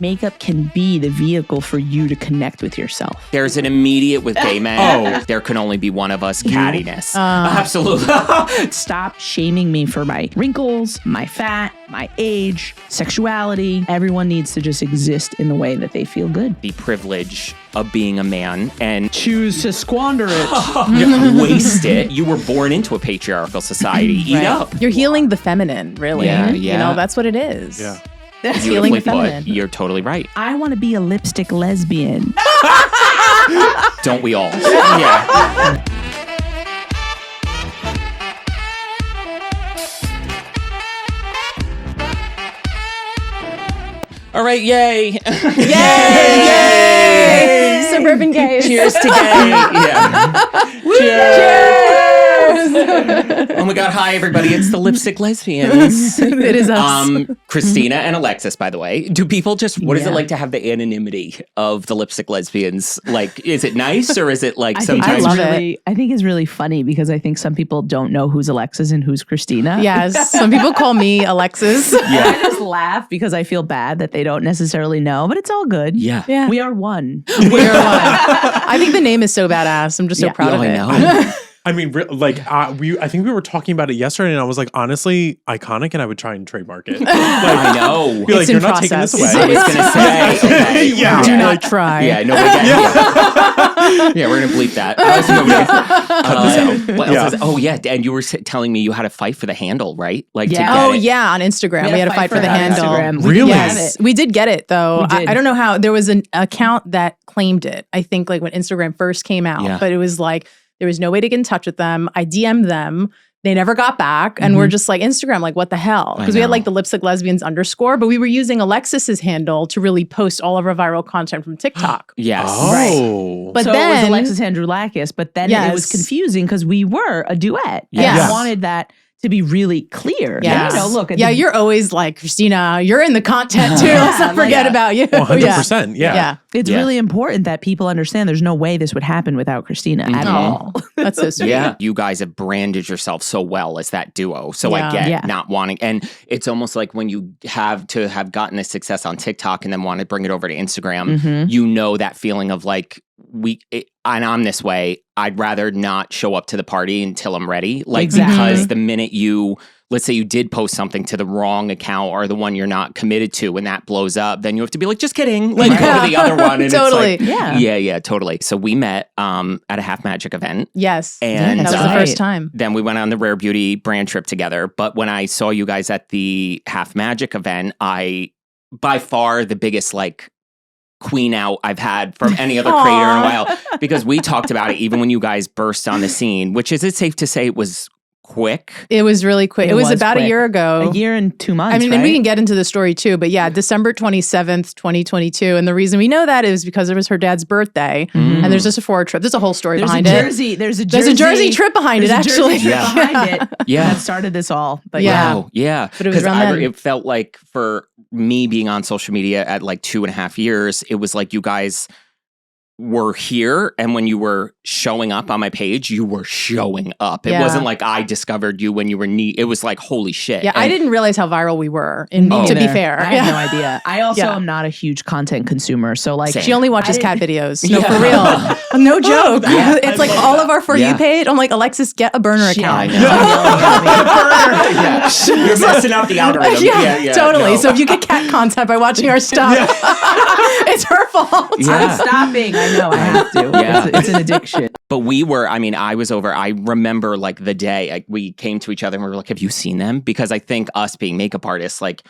makeup can be the vehicle for you to connect with yourself. There's an immediate with gay men. There can only be one of us, cattiness. Absolutely. Stop shaming me for my wrinkles, my fat, my age, sexuality. Everyone needs to just exist in the way that they feel good. The privilege of being a man and choose to squander it. Waste it. You were born into a patriarchal society. Eat up. You're healing the feminine, really. Yeah. You know, that's what it is. Yeah. That's healing the feminine. You're totally right. I want to be a lipstick lesbian. Don't we all? Yeah. All right, yay. Yay! Suburban gays. Cheers to gay. Yeah. Cheers! Oh my God, hi everybody. It's the Lipstick Lesbians. It is us. Christina and Alexis, by the way. Do people just, what is it like to have the anonymity of the Lipstick Lesbians? Like, is it nice or is it like sometimes? I think it's really funny because I think some people don't know who's Alexis and who's Christina. Yes. Some people call me Alexis. I just laugh because I feel bad that they don't necessarily know, but it's all good. Yeah. We are one. We are one. I think the name is so badass. I'm just so proud of it. I know. I mean, I think we were talking about it yesterday, and I was like, honestly, iconic, and I would try and trademark it. Like, I know. Be like, you're not taking this away. I was going to say, okay. Yeah. Do not try. Yeah, no, yeah, we're going to bleep that. What else is, oh, yeah, and you were telling me you had to fight for the handle, right? Like, yeah, on Instagram. We had to fight for the handle. Instagram. Really? Yes, we did get it, though. Did. I don't know how. There was an account that claimed it, I think, like when Instagram first came out. But it was like, there was no way to get in touch with them. I DM'd them. They never got back. And we're just like, Instagram, like, what the hell? Because we had like the Lipstick Lesbians _ but we were using Alexis's handle to really post all of our viral content from TikTok. Yes. Oh. Right. But so then, it was Alexis Androulakis, but then it was confusing because we were a duet. And Yes. I wanted that to be really clear. Yes. You know, look. You're always like, Christina, you're in the content too. Let's not forget about you. 100%. Yeah. It's really important that people understand there's no way this would happen without Christina at all. That's so sweet. Yeah. You guys have branded yourself so well as that duo. So I get not wanting, and it's almost like when you have gotten the success on TikTok and then want to bring it over to Instagram, you know that feeling of like, and I'm this way, I'd rather not show up to the party until I'm ready. Like, because the minute let's say you did post something to the wrong account or the one you're not committed to, when that blows up, then you have to be like, just kidding. Like, go to the other one. And Totally. It's like, yeah, totally. So we met at a Half Magic event. Yes. And that was the first time. Then we went on the Rare Beauty brand trip together. But when I saw you guys at the Half Magic event, by far the biggest, like, queen out I've had from any other creator in a while, because we talked about it even when you guys burst on the scene, which is it safe to say it was quick? It was really quick. It was about quick. a year ago. A year and 2 months. I mean, right? and we can get into the story too, but yeah, December 27th, 2022. And the reason we know that is because it was her dad's birthday and there's just a Sephora trip. There's a whole story behind it. There's a Jersey trip behind it, actually. Behind it. That started this all. But Wow. Yeah. But it was around then. It felt like for me being on social media at like 2.5 years, it was like you guys were here, and when you were showing up on my page, you were showing up. It wasn't like I discovered you when you were neat. It was like, holy shit. Yeah, I didn't realize how viral we were, to be fair. I had no idea. I also am not a huge content consumer, so like Same. She only watches cat videos. No, for real. No joke. It's like all of our For You page. I'm like, Alexis, get a burner account. You're messing up the algorithm. Yeah, totally. So if you get cat content by watching our stuff, it's her fault. I'm stopping. I know, I have to. It's an addiction. But I was over, I remember like the day we came to each other and we were like, have you seen them? Because I think us being makeup artists, like,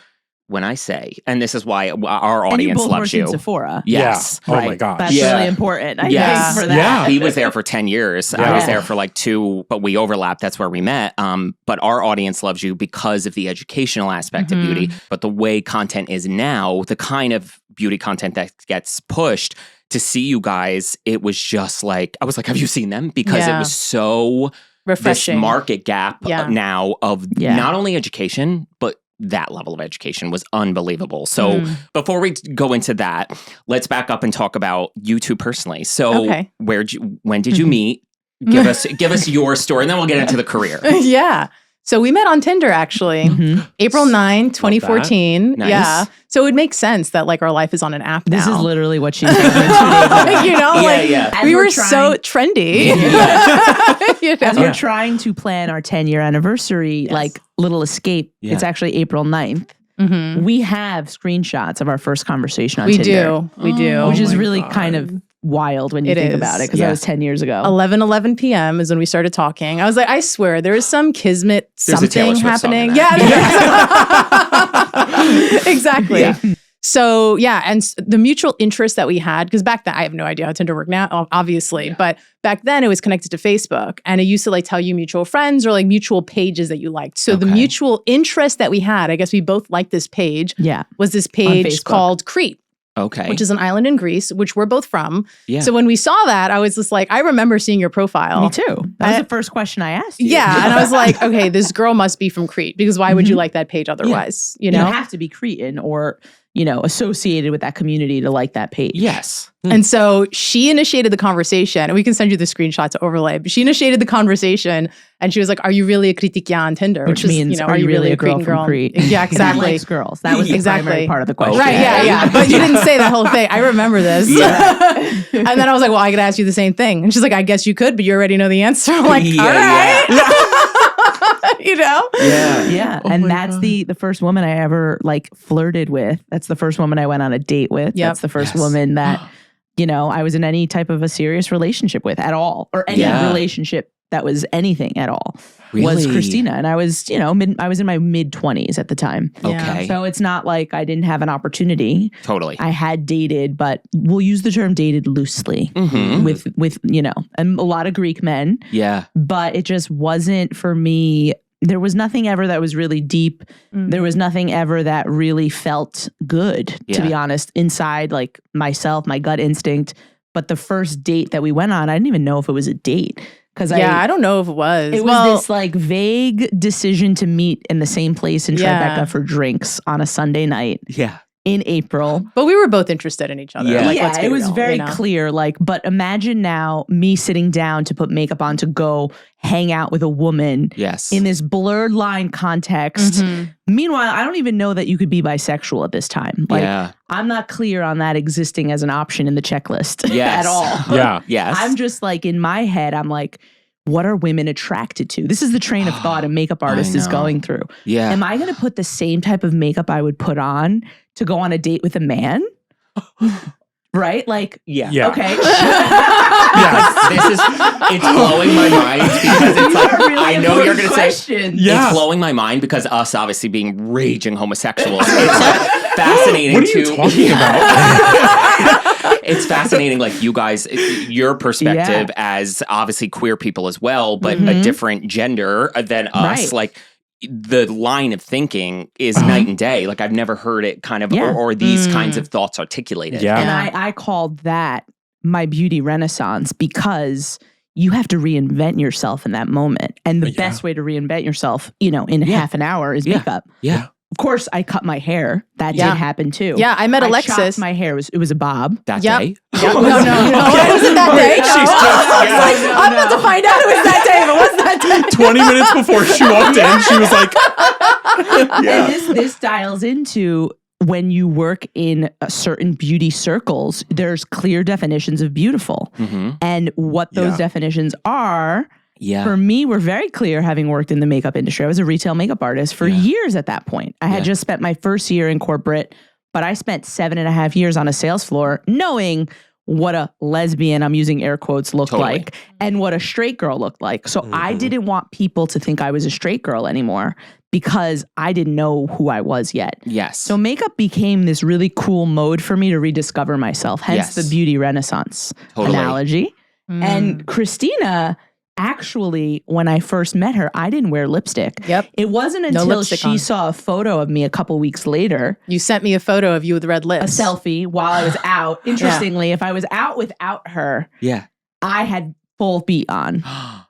when I say, and this is why our audience loves you. And you both worked in Sephora. Yes. Yeah. Oh my gosh. That's really important, I think, for that. Yeah. He was there for 10 years. I was there for like 2, but we overlapped. That's where we met. But our audience loves you because of the educational aspect of beauty. But the way content is now, the kind of beauty content that gets pushed, to see you guys, it was just like, I was like, have you seen them? Because it was so refreshing. This market gap now of not only education, but that level of education was unbelievable. So before we go into that, let's back up and talk about you two personally. So when did you meet? Give us your story, and then we'll get into the career. Yeah. So we met on Tinder, actually. April 9, 2014. Nice. Yeah. So it would make sense that like our life is on an app now. This is literally what she's doing 2 days ago. You know, we were so trendy. As we're trying to plan our 10-year anniversary, like little escape, it's actually April 9th. We have screenshots of our first conversation on Tinder. We do. Which is really kind of wild when you think about it, because that was 10 years ago. 11 p.m. is when we started talking. I was like, I swear, there is some kismet something happening. Yeah. Exactly. Yeah. So, and the mutual interest that we had, because back then, I have no idea how Tinder worked now, obviously, but back then it was connected to Facebook, and it used to like tell you mutual friends or like mutual pages that you liked. So the mutual interest that we had, I guess we both liked this page, was this page called Crete. Which is an island in Greece, which we're both from. Yeah. So when we saw that, I was just like, I remember seeing your profile. Me too. That was the first question I asked you. Yeah. And I was like, okay, this girl must be from Crete, because why would you like that page otherwise? You know? You have to be Cretan or, you know, associated with that community to like that page. Yes. And so she initiated the conversation, and we can send you the screenshot to overlay, but she initiated the conversation, and she was like, are you really a Critikia on Tinder? Which means, you know, are you really a girl from Crete? Yeah, exactly. That likes girls. That was the primary part of the question. Right, yeah. But you didn't say that whole thing. I remember this. And then I was like, well, I could ask you the same thing. And she's like, I guess you could, but you already know the answer. I'm like, all right. You know? Yeah. And that's the first woman I ever like flirted with. That's the first woman I went on a date with. That's the first woman that, you know, I was in any type of a serious relationship with at all, or any relationship that was anything at all. Was Christina. And I was, you know, I was in my mid-20s at the time. Okay. So it's not like I didn't have an opportunity. Totally. I had dated, but we'll use the term dated loosely with, you know, and a lot of Greek men. Yeah. But it just wasn't for me. There was nothing ever that was really deep. There was nothing ever that really felt good, to be honest, inside like myself, my gut instinct. But the first date that we went on, I didn't even know if it was a date. I don't know if it was. It was this like vague decision to meet in the same place in Tribeca for drinks on a Sunday night. Yeah. In April. But we were both interested in each other. Yeah, like, it was very clear. Like, but imagine now me sitting down to put makeup on to go hang out with a woman in this blurred line context. Meanwhile, I don't even know that you could be bisexual at this time. Like, I'm not clear on that existing as an option in the checklist at all. Yeah. Yes. I'm just like, in my head, I'm like, what are women attracted to? This is the train of thought a makeup artist is going through. Yeah. Am I going to put the same type of makeup I would put on to go on a date with a man? Right? Like, okay. It's blowing my mind because it's like, really I know you're going to say, it's blowing my mind because us obviously being raging homosexuals. It's like fascinating What are you talking about? It's fascinating, like you guys, your perspective as obviously queer people as well, but a different gender than us. Like, the line of thinking is night and day. Like, I've never heard it kind of, or these kinds of thoughts articulated. Yeah. And I called that my beauty renaissance, because you have to reinvent yourself in that moment. And the best way to reinvent yourself, you know, in half an hour is makeup. Yeah. Of course, I cut my hair. That did happen too. Yeah, I met Alexis. I chopped my hair. It was a bob. That day? No. It wasn't that day. I'm about to find out it was that day, but it wasn't that day. 20 minutes before she walked in, she was like, And this dials into when you work in certain beauty circles, there's clear definitions of beautiful. And what those definitions are, for me, were very clear, having worked in the makeup industry. I was a retail makeup artist for years at that point. I had just spent my first year in corporate, but I spent 7.5 years on a sales floor knowing what a lesbian, I'm using air quotes, looked like, and what a straight girl looked like. So I didn't want people to think I was a straight girl anymore, because I didn't know who I was yet. Yes. So makeup became this really cool mode for me to rediscover myself, hence the beauty renaissance analogy. And Christina, actually, when I first met her, I didn't wear lipstick. It wasn't until she saw a photo of me a couple weeks later. You sent me a photo of you with red lips. A selfie while I was out. Interestingly, if I was out without her, I had full beat on.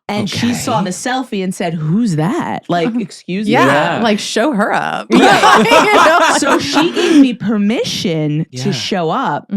And she saw the selfie and said, "Who's that?" Like, excuse me. Yeah, like show her up. So she gave me permission to show up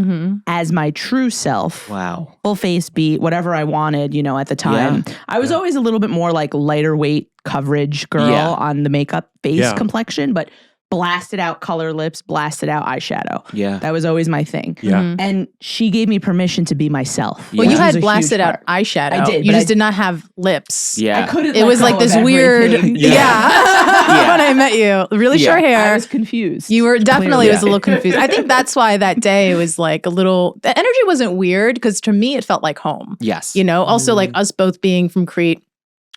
as my true self. Wow. Full face beat, whatever I wanted, at the time. Yeah. I was always a little bit more like lighter weight coverage girl on the makeup face complexion, but blasted out color lips, blasted out eyeshadow. Yeah. That was always my thing. Yeah. And she gave me permission to be myself. Well, you had blasted out eyeshadow. I did. You just did not have lips. Yeah. I couldn't. It was like this weird. Yeah. When I met you, really short hair. I was confused. You were definitely was a little confused. I think that's why that day was like a little, the energy wasn't weird because to me it felt like home. Yes. Also like us both being from Crete.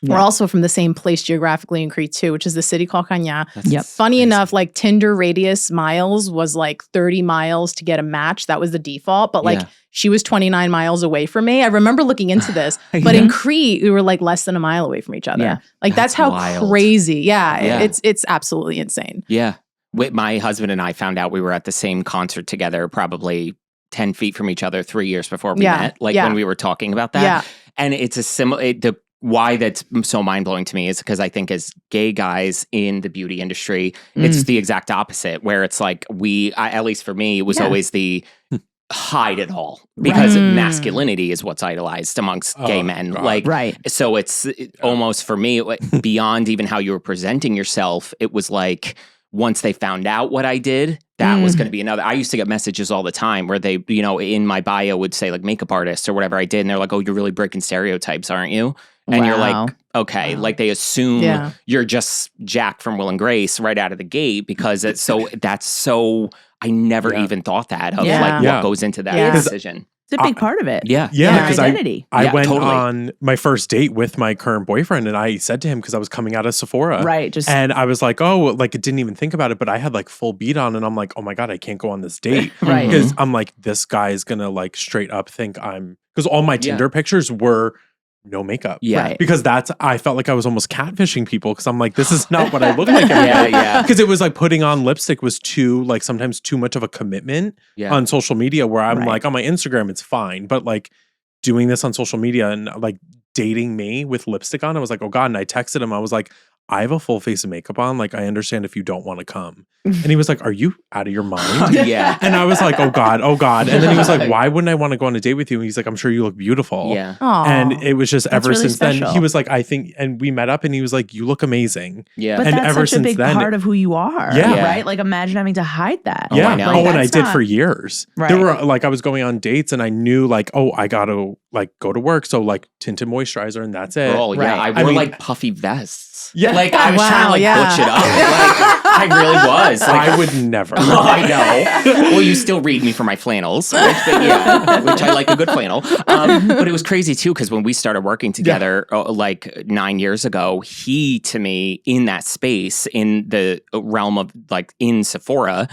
We're also from the same place geographically in Crete too, which is the city called Kanya. Funny enough, like Tinder radius miles was like 30 miles to get a match. That was the default. But like she was 29 miles away from me. I remember looking into this. But in Crete, we were like less than a mile away from each other. Yeah. Like that's how wild. Crazy. Yeah. It's absolutely insane. Yeah. My husband and I found out we were at the same concert together probably 10 feet from each other 3 years before we met. Like when we were talking about that. Yeah. And it's a similar... Why that's so mind-blowing to me is because I think as gay guys in the beauty industry, it's the exact opposite, where it's like at least for me, it was always the hide it all because masculinity is what's idolized amongst gay men. God. So it's almost for me, beyond even how you were presenting yourself, it was like once they found out what I did, that was going to be another. I used to get messages all the time where they, in my bio would say like makeup artist or whatever I did. And they're like, "Oh, you're really breaking stereotypes, aren't you?" And you're like, okay, like they assume you're just Jack from Will and Grace right out of the gate because it's so, I never even thought that of like what goes into that decision. It's a big part of it. Yeah. Because identity. I went on my first date with my current boyfriend and I said to him, because I was coming out of Sephora. Right. And I was like, oh, like it didn't even think about it, but I had like full beat on and I'm like, oh my God, I can't go on this date. Right. Because I'm like, this guy is going to like straight up think because all my Tinder pictures were no makeup. Yeah. Right. Because I felt like I was almost catfishing people because I'm like, this is not what I look like every day. Because it was like putting on lipstick was sometimes too much of a commitment on social media where I'm like, on my Instagram, it's fine. But like doing this on social media and like dating me with lipstick on, I was like, oh God. And I texted him. I was like, I have a full face of makeup on. Like, I understand if you don't want to come. And he was like, are you out of your mind? Yeah. And I was like, oh God. And then he was like, why wouldn't I want to go on a date with you? And he's like, I'm sure you look beautiful. Yeah. Aww. And it was just ever really since special. then, he was like, I think, and we met up and he was like, you look amazing. Yeah. But and that's ever such a since big then, part of who you are. Yeah. Right? Like imagine having to hide that. Yeah. Like, and I did for years. Right. There were like, I was going on dates and I knew like, oh, I got to like go to work. So like tinted moisturizer and that's it. Oh, yeah. I wore like puffy vests. Yeah. Like I was trying to like butch it up. Like, I really was. Like, I would never. I know. Well, you still read me for my flannels, which I like a good flannel. But it was crazy too, because when we started working together like 9 years ago, he to me in that space, in the realm of like in Sephora,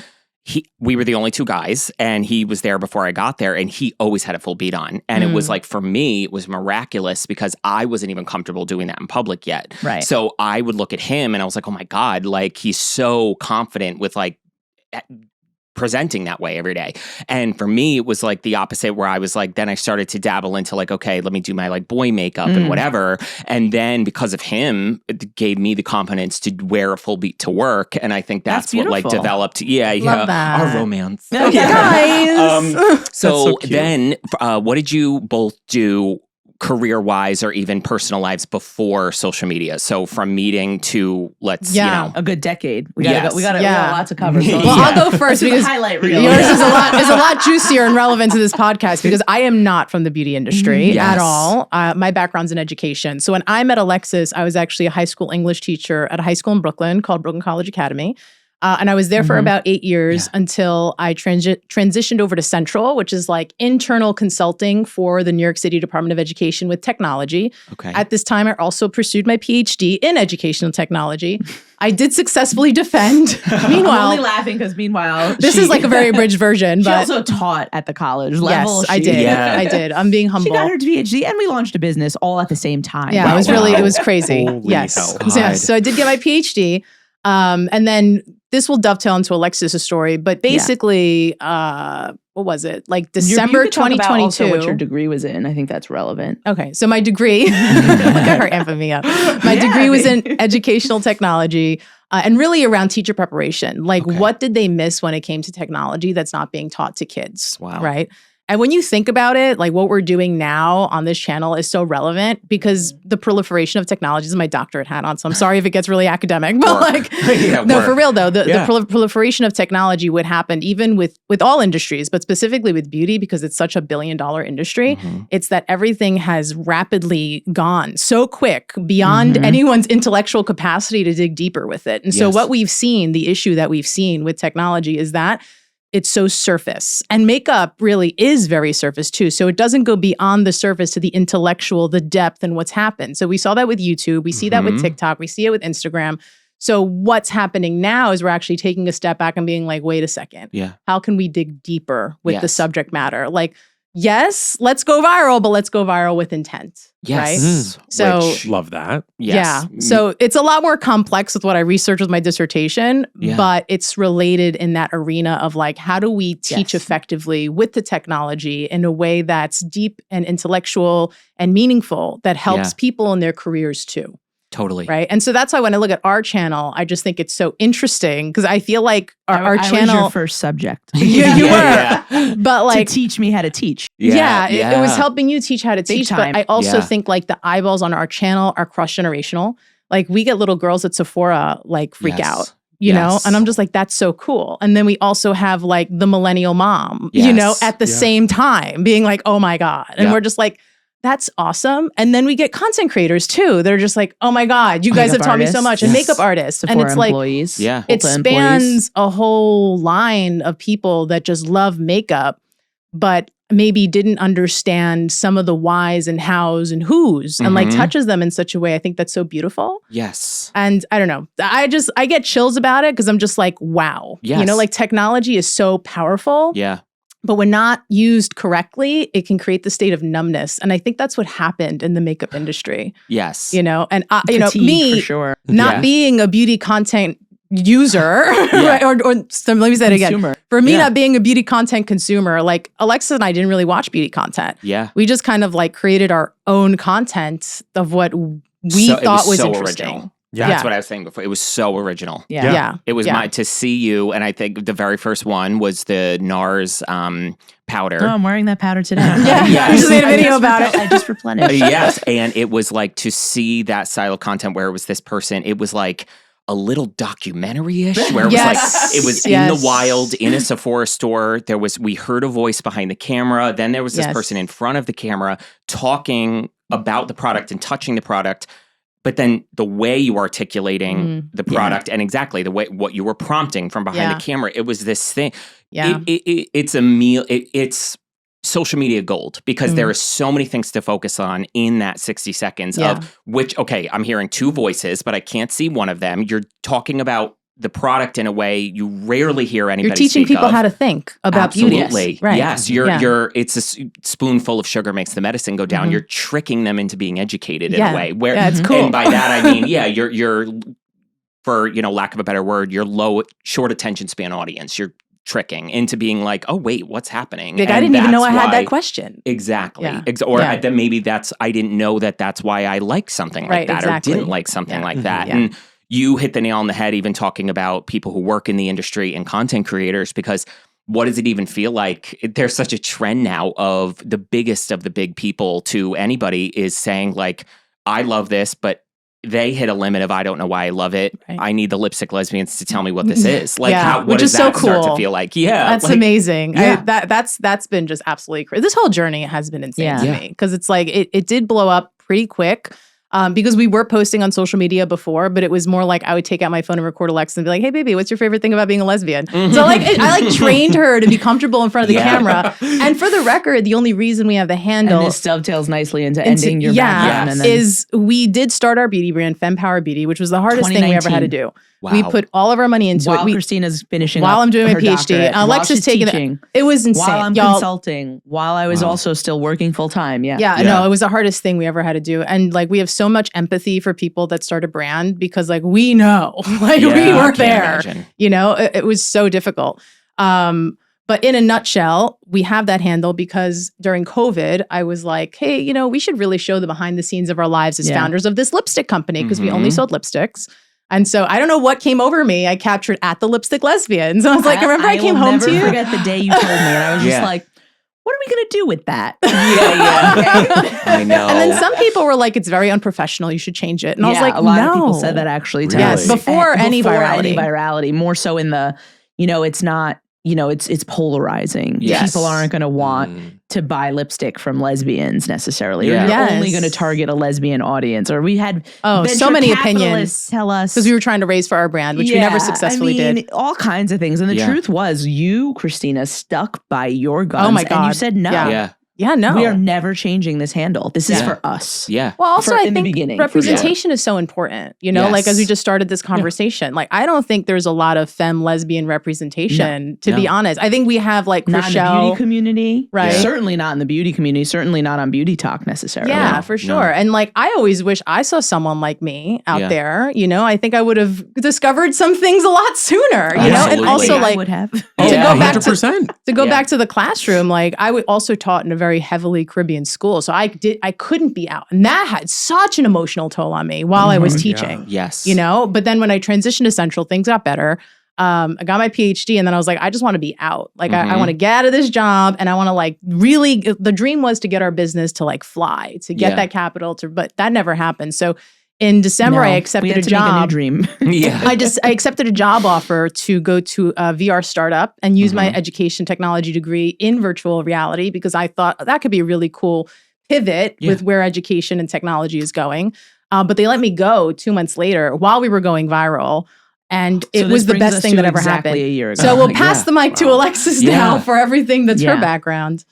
we were the only two guys and he was there before I got there and he always had a full beat on. And it was like, for me, it was miraculous because I wasn't even comfortable doing that in public yet. Right. So I would look at him and I was like, oh my God, like he's so confident with like presenting that way every day. And for me, it was like the opposite where I was like, then I started to dabble into like, okay, let me do my like boy makeup and whatever. And then because of him, it gave me the confidence to wear a full beat to work. And I think that's what like developed. Love that. Our romance. Guys. So then what did you both do career-wise or even personal lives before social media? So from meeting to a good decade. We got a lot to cover. So well, I'll go first because highlight reel. Yours is a lot juicier and relevant to this podcast because I am not from the beauty industry at all. My background's in education. So when I met Alexis, I was actually a high school English teacher at a high school in Brooklyn called Brooklyn College Academy. And I was there for about 8 years until I transitioned over to Central, which is like internal consulting for the New York City Department of Education with technology. Okay. At this time, I also pursued my PhD in educational technology. I did successfully defend. Meanwhile, I'm only laughing because this is like a very abridged version. She also taught at the college level. Yes, I did. Yeah. I did. I'm being humble. She got her PhD and we launched a business all at the same time. Yeah, wow. it was crazy. Holy yes. hell. Yeah. So I did get my PhD. And then this will dovetail into Alexis' story, but basically, what was it? Like December 2022. Also what your degree was in. I think that's relevant. Okay. So my degree, look at her amping me up. My degree was in educational technology and really around teacher preparation. Like what did they miss when it came to technology that's not being taught to kids? Wow. Right. And when you think about it, like what we're doing now on this channel is so relevant because the proliferation of technologies is my doctorate hat on. So I'm sorry if it gets really academic, but like, no, for real though, the proliferation of technology would happen even with all industries, but specifically with beauty because it's such a $1 billion industry. It's that everything has rapidly gone so quick beyond anyone's intellectual capacity to dig deeper with it. And so what we've seen, the issue that we've seen with technology is that it's so surface. And makeup really is very surface too. So it doesn't go beyond the surface to the intellectual, the depth and what's happened. So we saw that with YouTube. We see that with TikTok. We see it with Instagram. So what's happening now is we're actually taking a step back and being like, wait a second. How can we dig deeper with the subject matter? Like, yes, let's go viral, but let's go viral with intent. Right? So love that. Yeah. So it's a lot more complex with what I researched with my dissertation, but it's related in that arena of like, how do we teach effectively with the technology in a way that's deep and intellectual and meaningful that helps people in their careers too. Totally. Right. And so that's why when I look at our channel, I just think it's so interesting because I feel like our channel. I was your first subject. You were. But like. To teach me how to teach. It was helping you teach how to teach. But I also think like the eyeballs on our channel are cross-generational. Like we get little girls at Sephora like freak out. You know, and I'm just like, that's so cool. And then we also have like the millennial mom, you know, at the same time being like, oh my God. And we're just like, that's awesome. And then we get content creators too. They're just like, oh my God, you guys have taught me so much. And makeup artists. Sephora and it's like, employees. It spans a whole line of people that just love makeup, but maybe didn't understand some of the whys and hows and whos and like touches them in such a way. I think that's so beautiful. Yes. And I don't know. I get chills about it because I'm just like, wow. Yes. You know, like technology is so powerful. Yeah. But when not used correctly, it can create the state of numbness. And I think that's what happened in the makeup industry. Yes. You know, and you know, me for sure. not being a beauty content user, right? Or so let me say it again. For me, not being a beauty content consumer, like Alexa and I didn't really watch beauty content. Yeah. We just kind of like created our own content of what we thought was so interesting. Original. Yeah. That's what I was saying before. It was so original. Yeah. It was my to see you, and I think the very first one was the NARS powder. Oh, I'm wearing that powder today. You just made a video about it. I just replenished. Yes, and it was like to see that style of content where it was this person. It was like a little documentary-ish where it was like it was in the wild in a Sephora store. We heard a voice behind the camera. Then there was this person in front of the camera talking about the product and touching the product. But then the way you were articulating the product and exactly the way what you were prompting from behind the camera, it was this thing. Yeah. It's a meal. It's social media gold because there are so many things to focus on in that 60 seconds of which, okay, I'm hearing two voices, but I can't see one of them. You're talking about the product in a way you rarely hear anybody You're teaching people how to think about beauty. Absolutely. Right. Yes. You're it's a spoonful of sugar makes the medicine go down. You're tricking them into being educated in a way where it's cool. And by that I mean, you're for, lack of a better word, your short attention span audience. You're tricking into being like, oh wait, what's happening? Like, I didn't even know I had that question. Exactly. Then maybe I didn't know that's why I like something like that or didn't like something like that. And you hit the nail on the head even talking about people who work in the industry and content creators, because what does it even feel like? There's such a trend now of the biggest of the big people to anybody is saying like, I love this, but they hit a limit of I don't know why I love it. Right. I need the lipstick lesbians to tell me what this is. Like, what does that start to feel like? Yeah, that's amazing. Yeah. That's been just absolutely crazy. This whole journey has been insane to me because it's like it did blow up pretty quick. Because we were posting on social media before, but it was more like I would take out my phone and record Alexa and be like, hey, baby, what's your favorite thing about being a lesbian? So like I trained her to be comfortable in front of the camera. And for the record, the only reason we have the handle. And this dovetails nicely into ending your background. And then, is we did start our beauty brand, FemPower Beauty, which was the hardest thing we ever had to do. Wow. We put all of our money into it. While Christina's finishing while up I'm doing my her PhD. Alexa's taking it. It was insane. While I'm consulting. While I was also still working full time. No, it was the hardest thing we ever had to do. And like we have so so much empathy for people that start a brand because like we know, like we were there. Imagine. You know, it was so difficult. But in a nutshell, we have that handle because during COVID, I was like, hey, you know, we should really show the behind the scenes of our lives as founders of this lipstick company because we only sold lipsticks. And so I don't know what came over me. I captured at the Lipstick Lesbians. I was like, remember I came home to you? I will never forget the day you told me. And I was just like, what are we going to do with that? I know. And then some people were like, it's very unprofessional. You should change it. And I was like, a lot of people said that actually. Really? Yes, before any virality. More so in the, you know, it's not, you know, it's polarizing. Yes. People aren't going to want to buy lipstick from lesbians necessarily. Or you're only going to target a lesbian audience. Or we had so many opinions tell us. Because we were trying to raise for our brand, which we never successfully did. All kinds of things. And the truth was you, Christina, stuck by your guns. Oh my God. And you said no. Yeah, no. We are never changing this handle. This is for us. Yeah. Well, also, I think representation is so important. You know, like as we just started this conversation, like I don't think there's a lot of femme lesbian representation, to be honest. I think we have like not in the beauty community. Right. Certainly not in the beauty community. Certainly not on Beauty Talk necessarily. Yeah, for sure. And like I always wish I saw someone like me out there. You know, I think I would have discovered some things a lot sooner. You know, and also like would have. to go back to back to the classroom, like I also taught in a very heavily Caribbean school. So I couldn't be out. And that had such an emotional toll on me while I was teaching. Yeah. Yes. You know, but then when I transitioned to Central, things got better. I got my PhD and then I was like, I just want to be out. Like I want to get out of this job and I want to like really, the dream was to get our business to like fly, to get that capital but that never happened. So in December, I accepted a job. Make a new dream. I accepted a job offer to go to a VR startup and use my education technology degree in virtual reality because I thought that could be a really cool pivot with where education and technology is going. But they let me go 2 months later while we were going viral. And it was the best thing that ever happened. A year ago. So we'll pass the mic to Alexis now for everything that's her background.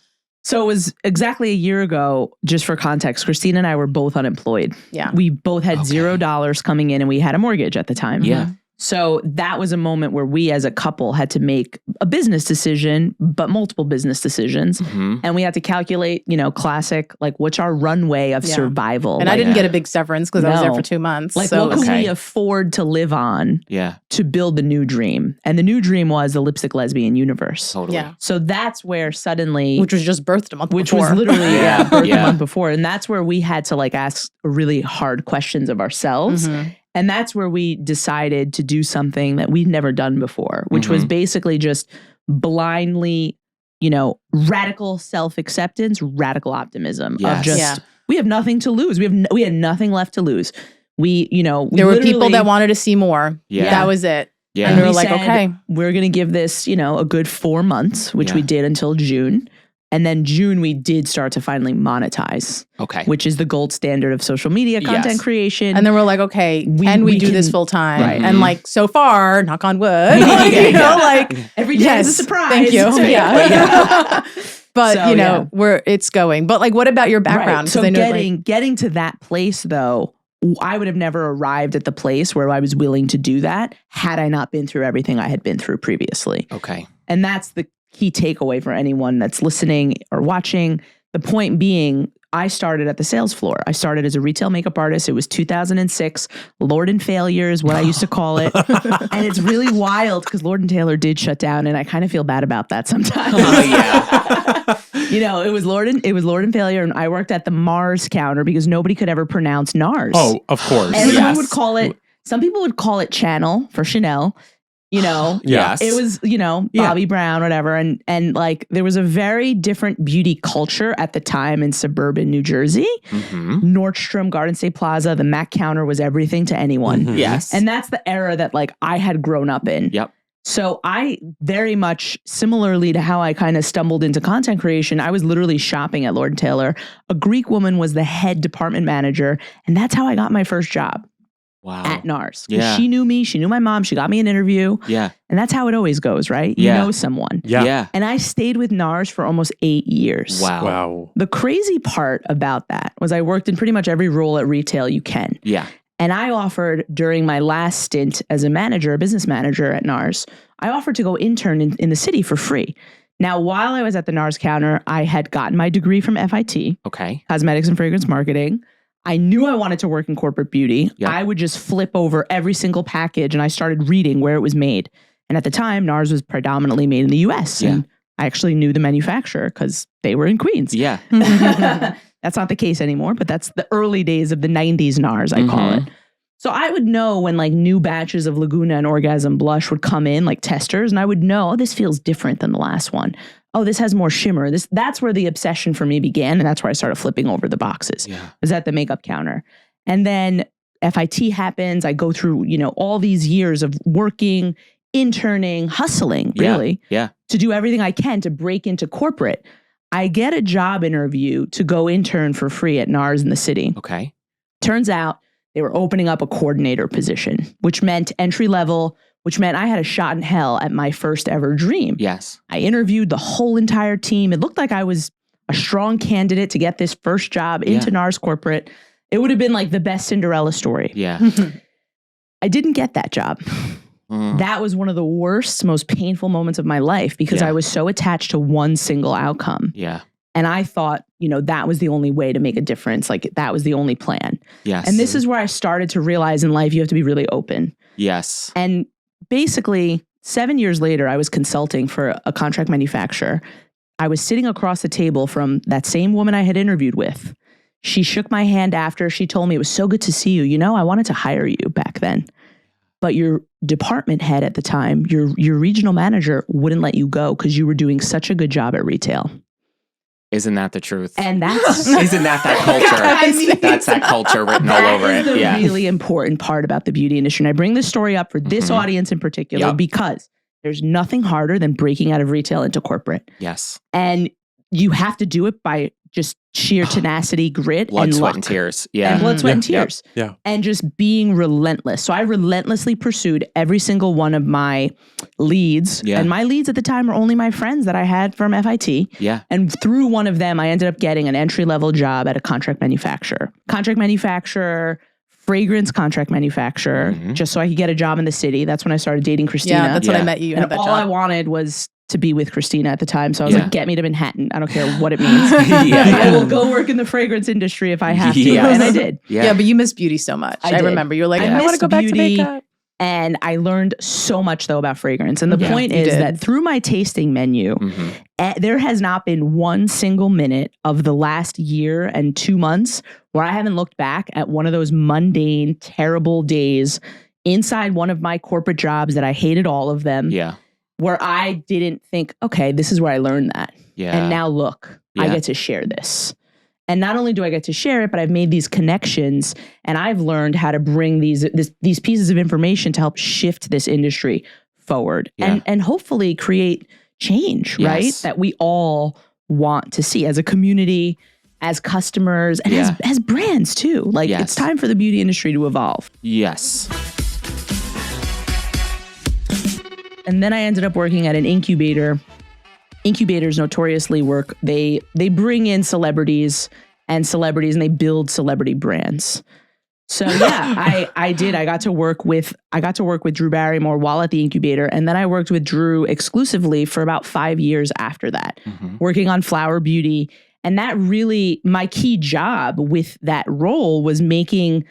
So it was exactly a year ago, just for context, Christina and I were both unemployed. Yeah. We both had $0 coming in and we had a mortgage at the time. Yeah. So that was a moment where we as a couple had to make a business decision, but multiple business decisions. And we had to calculate, you know, classic, like what's our runway of survival. And I didn't get a big severance because I was there for 2 months. Like what could we afford to live on to build the new dream? And the new dream was the Lipstick Lesbian universe. Totally. Yeah. So that's where suddenly... Which was just birthed a month before. Which was literally birthed a month before. And that's where we had to like ask really hard questions of ourselves. And that's where we decided to do something that we'd never done before, which was basically just blindly, you know, radical self-acceptance, radical optimism of just, we have nothing to lose. We had nothing left to lose. There were people that wanted to see more. Yeah. That was it. Yeah. And we were like, okay, we're going to give this, you know, a good 4 months, which we did until June. And then June, we did start to finally monetize. Okay. Which is the gold standard of social media content creation. And then we're like, okay, can we do this full time? Right. And like, so far, knock on wood, you know, like every day is a surprise. Thank you. But so, you know, it's going. But like, what about your background? Right. So getting to that place though, I would have never arrived at the place where I was willing to do that had I not been through everything I had been through previously. Okay. And that's the key takeaway for anyone that's listening or watching. The point being, I started at the sales floor. I started as a retail makeup artist. It was 2006. Lord and Failure is what I used to call it. And it's really wild because Lord and Taylor did shut down, and I kind of feel bad about that sometimes. Oh yeah. You know, it was Lord and Failure, and I worked at the Mars counter because nobody could ever pronounce NARS. Oh, of course. Everyone would call it. Some people would call it Channel for Chanel. You know, it was, you know, Bobby Brown, whatever. And like, there was a very different beauty culture at the time in suburban New Jersey. Nordstrom, Garden State Plaza, the Mac counter was everything to anyone. Yes. And that's the era that like I had grown up in. Yep. So I very much, similarly to how I kind of stumbled into content creation, I was literally shopping at Lord & Taylor. A Greek woman was the head department manager. And that's how I got my first job. Wow. At NARS. She knew me. She knew my mom. She got me an interview. Yeah. And that's how it always goes, right? You know someone. Yeah. And I stayed with NARS for almost 8 years. Wow. The crazy part about that was I worked in pretty much every role at retail you can. Yeah. And I offered during my last stint as a manager, a business manager at NARS, I offered to go intern in the city for free. Now, while I was at the NARS counter, I had gotten my degree from FIT. Okay. Cosmetics and Fragrance Marketing. I knew I wanted to work in corporate beauty. Yep. I would just flip over every single package and I started reading where it was made. And at the time, NARS was predominantly made in the US. And I actually knew the manufacturer because they were in Queens. Yeah. That's not the case anymore, but that's the early days of the 90s NARS, I call it. So I would know when like new batches of Laguna and Orgasm Blush would come in, like testers, and I would know, oh, this feels different than the last one. Oh, this has more shimmer. That's where the obsession for me began. And that's where I started flipping over the boxes. Yeah. I was at the makeup counter. And then FIT happens. I go through, all these years of working, interning, hustling, really, to do everything I can to break into corporate. I get a job interview to go intern for free at NARS in the city. Okay. Turns out they were opening up a coordinator position, which meant entry level, which meant I had a shot in hell at my first ever dream. Yes. I interviewed the whole entire team. It looked like I was a strong candidate to get this first job into NARS corporate. It would have been like the best Cinderella story. Yeah. I didn't get that job. That was one of the worst, most painful moments of my life because I was so attached to one single outcome. Yeah. And I thought, that was the only way to make a difference. Like that was the only plan. Yes. And this is where I started to realize in life, you have to be really open. Yes. And basically 7 years later, I was consulting for a contract manufacturer. I was sitting across the table from that same woman I had interviewed with. She shook my hand after. She told me, it was so good to see you. I wanted to hire you back then. But your department head at the time, your regional manager wouldn't let you go because you were doing such a good job at retail. Isn't that the truth? And that's isn't that culture? That's that culture written all over it. That is the really important part about the beauty industry. And I bring this story up for this audience in particular because there's nothing harder than breaking out of retail into corporate. Yes. And you have to do it by just sheer tenacity, grit, blood, and sweat, luck. and tears. Yeah. And blood, sweat, and tears. Yeah. And just being relentless. So I relentlessly pursued every single one of my leads. Yeah. And my leads at the time were only my friends that I had from FIT. Yeah. And through one of them, I ended up getting an entry-level job at a contract manufacturer. Fragrance contract manufacturer, just so I could get a job in the city. That's when I started dating Christina. Yeah, that's when I met you. And all I wanted was to be with Christina at the time. So I was like, get me to Manhattan. I don't care what it means. I will go work in the fragrance industry if I have to. And I did. Yeah, but you miss beauty so much. I remember you were like, I want to go back to makeup. And I learned so much though about fragrance. And the point is that through my tasting menu, there has not been one single minute of the last year and 2 months where I haven't looked back at one of those mundane, terrible days inside one of my corporate jobs that I hated all of them. Yeah. Where I didn't think, okay, this is where I learned that. Yeah. And now look, I get to share this. And not only do I get to share it, but I've made these connections and I've learned how to bring these pieces of information to help shift this industry forward and hopefully create change, right? That we all want to see as a community, as customers, and as brands too. Like it's time for the beauty industry to evolve. Yes. And then I ended up working at an incubator. Incubators notoriously work. They bring in celebrities and they build celebrity brands. So I did. I got to work with Drew Barrymore while at the incubator, and then I worked with Drew exclusively for about 5 years after that, working on Flower Beauty. And that really, my key job with that role was making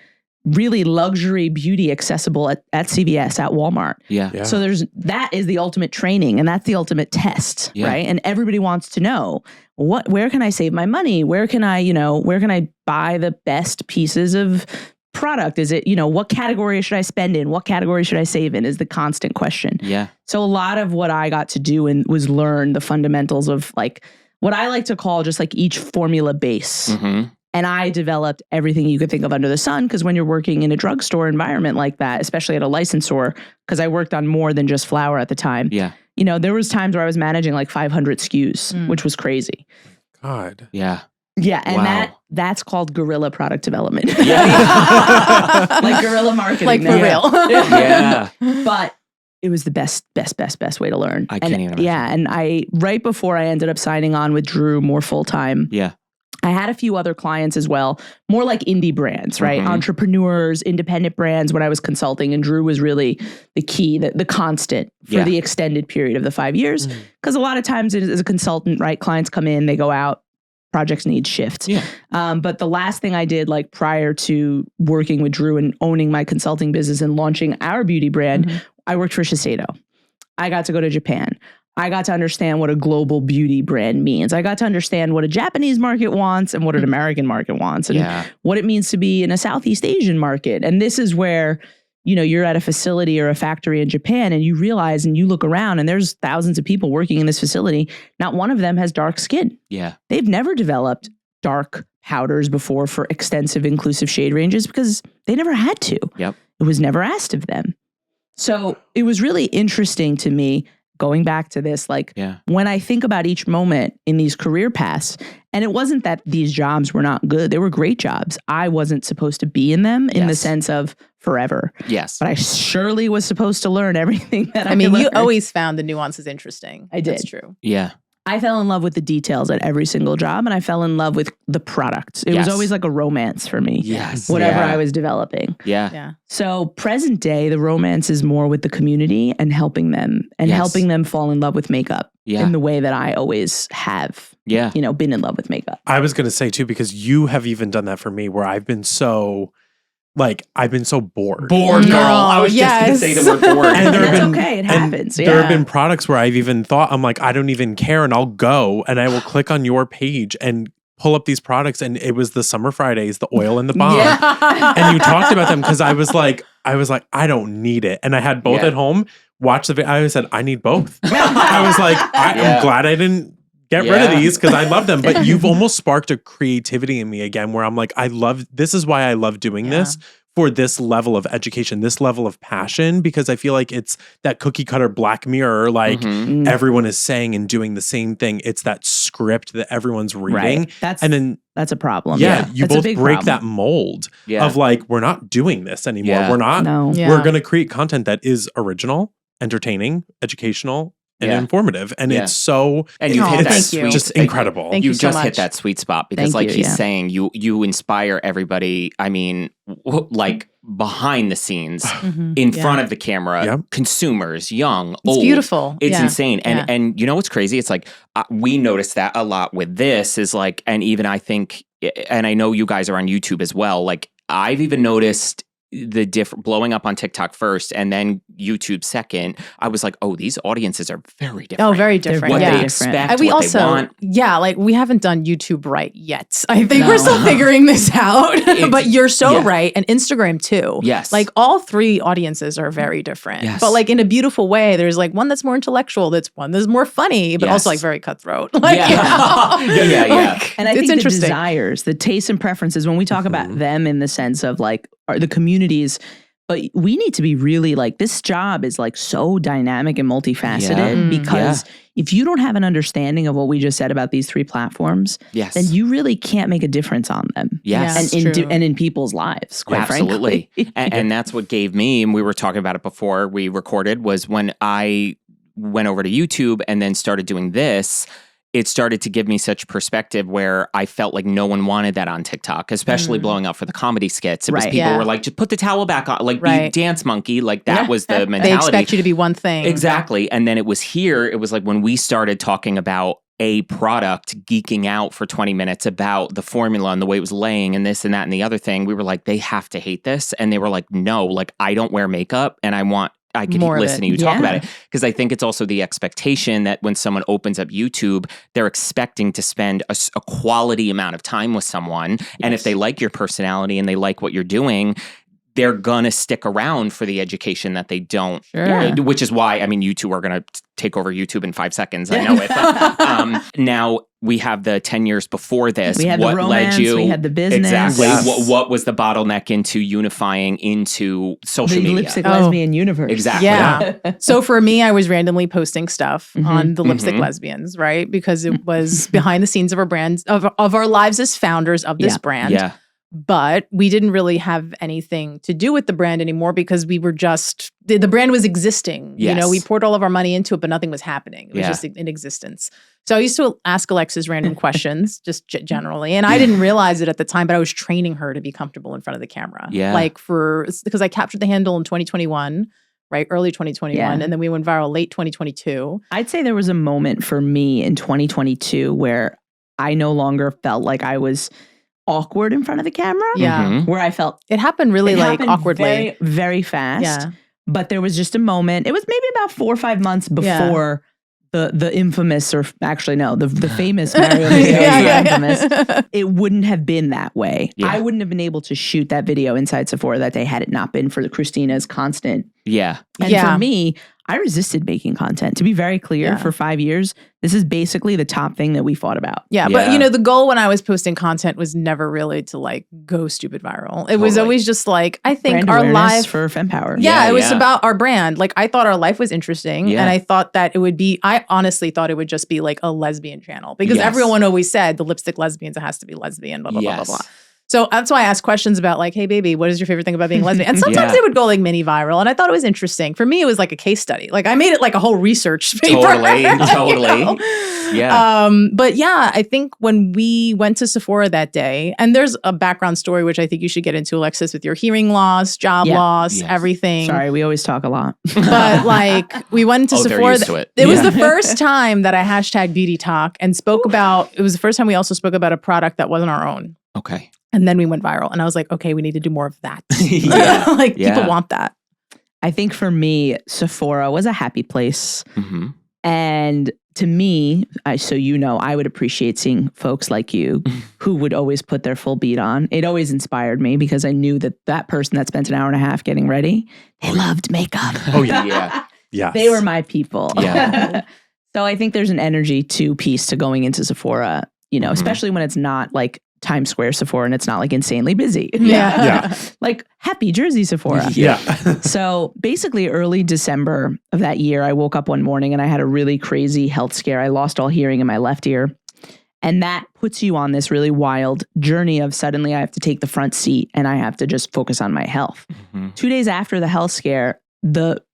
really luxury beauty accessible at CVS, at Walmart. Yeah. So that is the ultimate training and that's the ultimate test, right? And everybody wants to know where can I save my money? Where can I buy the best pieces of product? Is it, what category should I spend in? What category should I save in is the constant question. Yeah. So a lot of what I got to do was learn the fundamentals of like what I like to call just like each formula base. And I developed everything you could think of under the sun because when you're working in a drugstore environment like that, especially at a licensor, because I worked on more than just flower at the time. Yeah. There was times where I was managing like 500 SKUs, which was crazy. God. Yeah. Yeah. And that's called guerrilla product development. Yeah. Like guerrilla marketing. Like for real. Yeah. But it was the best way to learn. I can't even imagine. Yeah. And right before I ended up signing on with Drew more full time. Yeah. I had a few other clients as well, more like indie brands, right? Entrepreneurs, independent brands when I was consulting. And Drew was really the key, the constant for the extended period of the 5 years. Because a lot of times as a consultant, right, clients come in, they go out, projects need shift. Yeah. But the last thing I did, like prior to working with Drew and owning my consulting business and launching our beauty brand, I worked for Shiseido. I got to go to Japan. I got to understand what a global beauty brand means. I got to understand what a Japanese market wants and what an American market wants and what it means to be in a Southeast Asian market. And this is where, you know, you're at a facility or a factory in Japan and you realize and you look around and there's thousands of people working in this facility. Not one of them has dark skin. Yeah. They've never developed dark powders before for extensive inclusive shade ranges because they never had to. Yep. It was never asked of them. So it was really interesting to me going back to this, like when I think about each moment in these career paths, and it wasn't that these jobs were not good. They were great jobs. I wasn't supposed to be in them in the sense of forever. Yes. But I surely was supposed to learn everything that I mean, learned. You always found the nuances interesting. I did. That's true. Yeah. I fell in love with the details at every single job, and I fell in love with the product. It was always like a romance for me. Yes. Whatever I was developing. Yeah. So present day, the romance is more with the community and helping them helping them fall in love with makeup in the way that I always have. Yeah. You know, been in love with makeup. I was going to say too, because you have even done that for me where I've been so bored. Bored, girl. I was just going to say the word bored. And that's okay. It happens. There have been products where I've even thought, I'm like, I don't even care. And I'll go and I will click on your page and pull up these products. And it was the Summer Fridays, the oil and the balm. And you talked about them because I was like, I don't need it. And I had both at home. Watch the video. I said, I need both. I was like, I'm glad I didn't get rid of these because I love them. But you've almost sparked a creativity in me again where I'm like, this is why I love doing this for this level of education, this level of passion, because I feel like it's that cookie cutter Black Mirror, like everyone is saying and doing the same thing. It's that script that everyone's reading. Right. That's a problem. You that's both break that mold of like, we're not doing this anymore. Yeah. We're not. No. We're going to create content that is original, entertaining, educational, and informative. And it's so, and you hit that sweet, just incredible. Thank you so just much. hit that sweet spot because he's saying, you inspire everybody. I mean, like behind the scenes, in front of the camera, consumers, young, old. It's beautiful. It's insane. And you know what's crazy? It's like, we noticed that a lot with this is like, and even I think, and I know you guys are on YouTube as well. Like I've even noticed the blowing up on TikTok first and then YouTube second. I was like, oh, these audiences are very different. Oh, very different. What they expect, and we what also, they want. like we haven't done YouTube right yet. I think we're still figuring this out. But you're so right. And Instagram too. Yes. Like all three audiences are very different. Yes. But like in a beautiful way, there's like one that's more intellectual, that's one that's more funny, but also like very cutthroat. Like, Like, and I think it's the desires, the tastes and preferences, when we talk about them in the sense of like the communities, but we need to be really like, this job is like so dynamic and multifaceted because if you don't have an understanding of what we just said about these three platforms, then you really can't make a difference on them. Yes. And in people's lives, quite Absolutely. frankly. And that's what gave me, and we were talking about it before we recorded, was when I went over to YouTube and then started doing this, it started to give me such perspective where I felt like no one wanted that on TikTok, especially blowing up for the comedy skits. It was people were like, just put the towel back on, like be dance monkey. Like that was the mentality. They expect you to be one thing. Exactly. And then it was here, it was like when we started talking about a product, geeking out for 20 minutes about the formula and the way it was laying and this and that and the other thing, we were like, they have to hate this. And they were like, no, like I don't wear makeup and I could listen to you talk about it. Because I think it's also the expectation that when someone opens up YouTube, they're expecting to spend a quality amount of time with someone. And if they like your personality and they like what you're doing, they're going to stick around for the education that they don't. Which is why, I mean, you two are going to take over YouTube in 5 seconds. I know it. But, now we have the 10 years before this. We had what the romance, led you, we had the business. Exactly. What was the bottleneck into unifying into social media? The Lipstick Lesbian universe. Exactly. Yeah. So for me, I was randomly posting stuff on the Lipstick Lesbians, right? Because it was behind the scenes of our brand, of our lives as founders of this brand. Yeah. But we didn't really have anything to do with the brand anymore because we were just, the brand was existing. Yes. You know, we poured all of our money into it, but nothing was happening. It was just in existence. So I used to ask Alexis random questions, just generally. And I didn't realize it at the time, but I was training her to be comfortable in front of the camera. Yeah. Like because I captured the handle in 2021. Right, early 2021, and then we went viral late 2022. I'd say there was a moment for me in 2022 where I no longer felt like I was awkward in front of the camera. Yeah. Where I felt it happened really awkwardly. Very, very fast. Yeah. But there was just a moment. It was maybe about 4 or 5 months before the infamous, or actually no, the famous Mario video. Infamous. It wouldn't have been that way. Yeah. I wouldn't have been able to shoot that video inside Sephora that day had it not been for Christina's constant. Yeah. And for me, I resisted making content. To be very clear, for 5 years, this is basically the top thing that we fought about. Yeah, but you know, the goal when I was posting content was never really to like go stupid viral. It was always just like, I think brand our life for FemPower. Yeah, it was about our brand. Like I thought our life was interesting, and I thought that it would be. I honestly thought it would just be like a lesbian channel because everyone always said the lipstick lesbians, it has to be lesbian. Blah blah blah blah blah. So that's why I asked questions about like, hey, baby, what is your favorite thing about being lesbian? And sometimes they would go like mini viral. And I thought it was interesting. For me, it was like a case study. Like I made it like a whole research paper. Totally. You know? Yeah. But yeah, I think when we went to Sephora that day, and there's a background story, which I think you should get into, Alexis, with your hearing loss, job loss, everything. Sorry, we always talk a lot. But like we went to Sephora. It was the first time that I hashtag beauty talk and spoke about, it was the first time we also spoke about a product that wasn't our own. Okay. And then we went viral. And I was like, okay, we need to do more of that. People want that. I think for me, Sephora was a happy place. And to me, so you know, I would appreciate seeing folks like you who would always put their full beat on. It always inspired me because I knew that person that spent an hour and a half getting ready, they loved makeup. Oh, yeah. Yeah. They were my people. Yeah. So I think there's an energy piece to going into Sephora, you know, especially when it's not like Times Square Sephora and it's not like insanely busy. Like happy Jersey Sephora. So basically early December of that year, I woke up one morning and I had a really crazy health scare. I lost all hearing in my left ear. And that puts you on this really wild journey of suddenly I have to take the front seat and I have to just focus on my health. 2 days after the health scare, at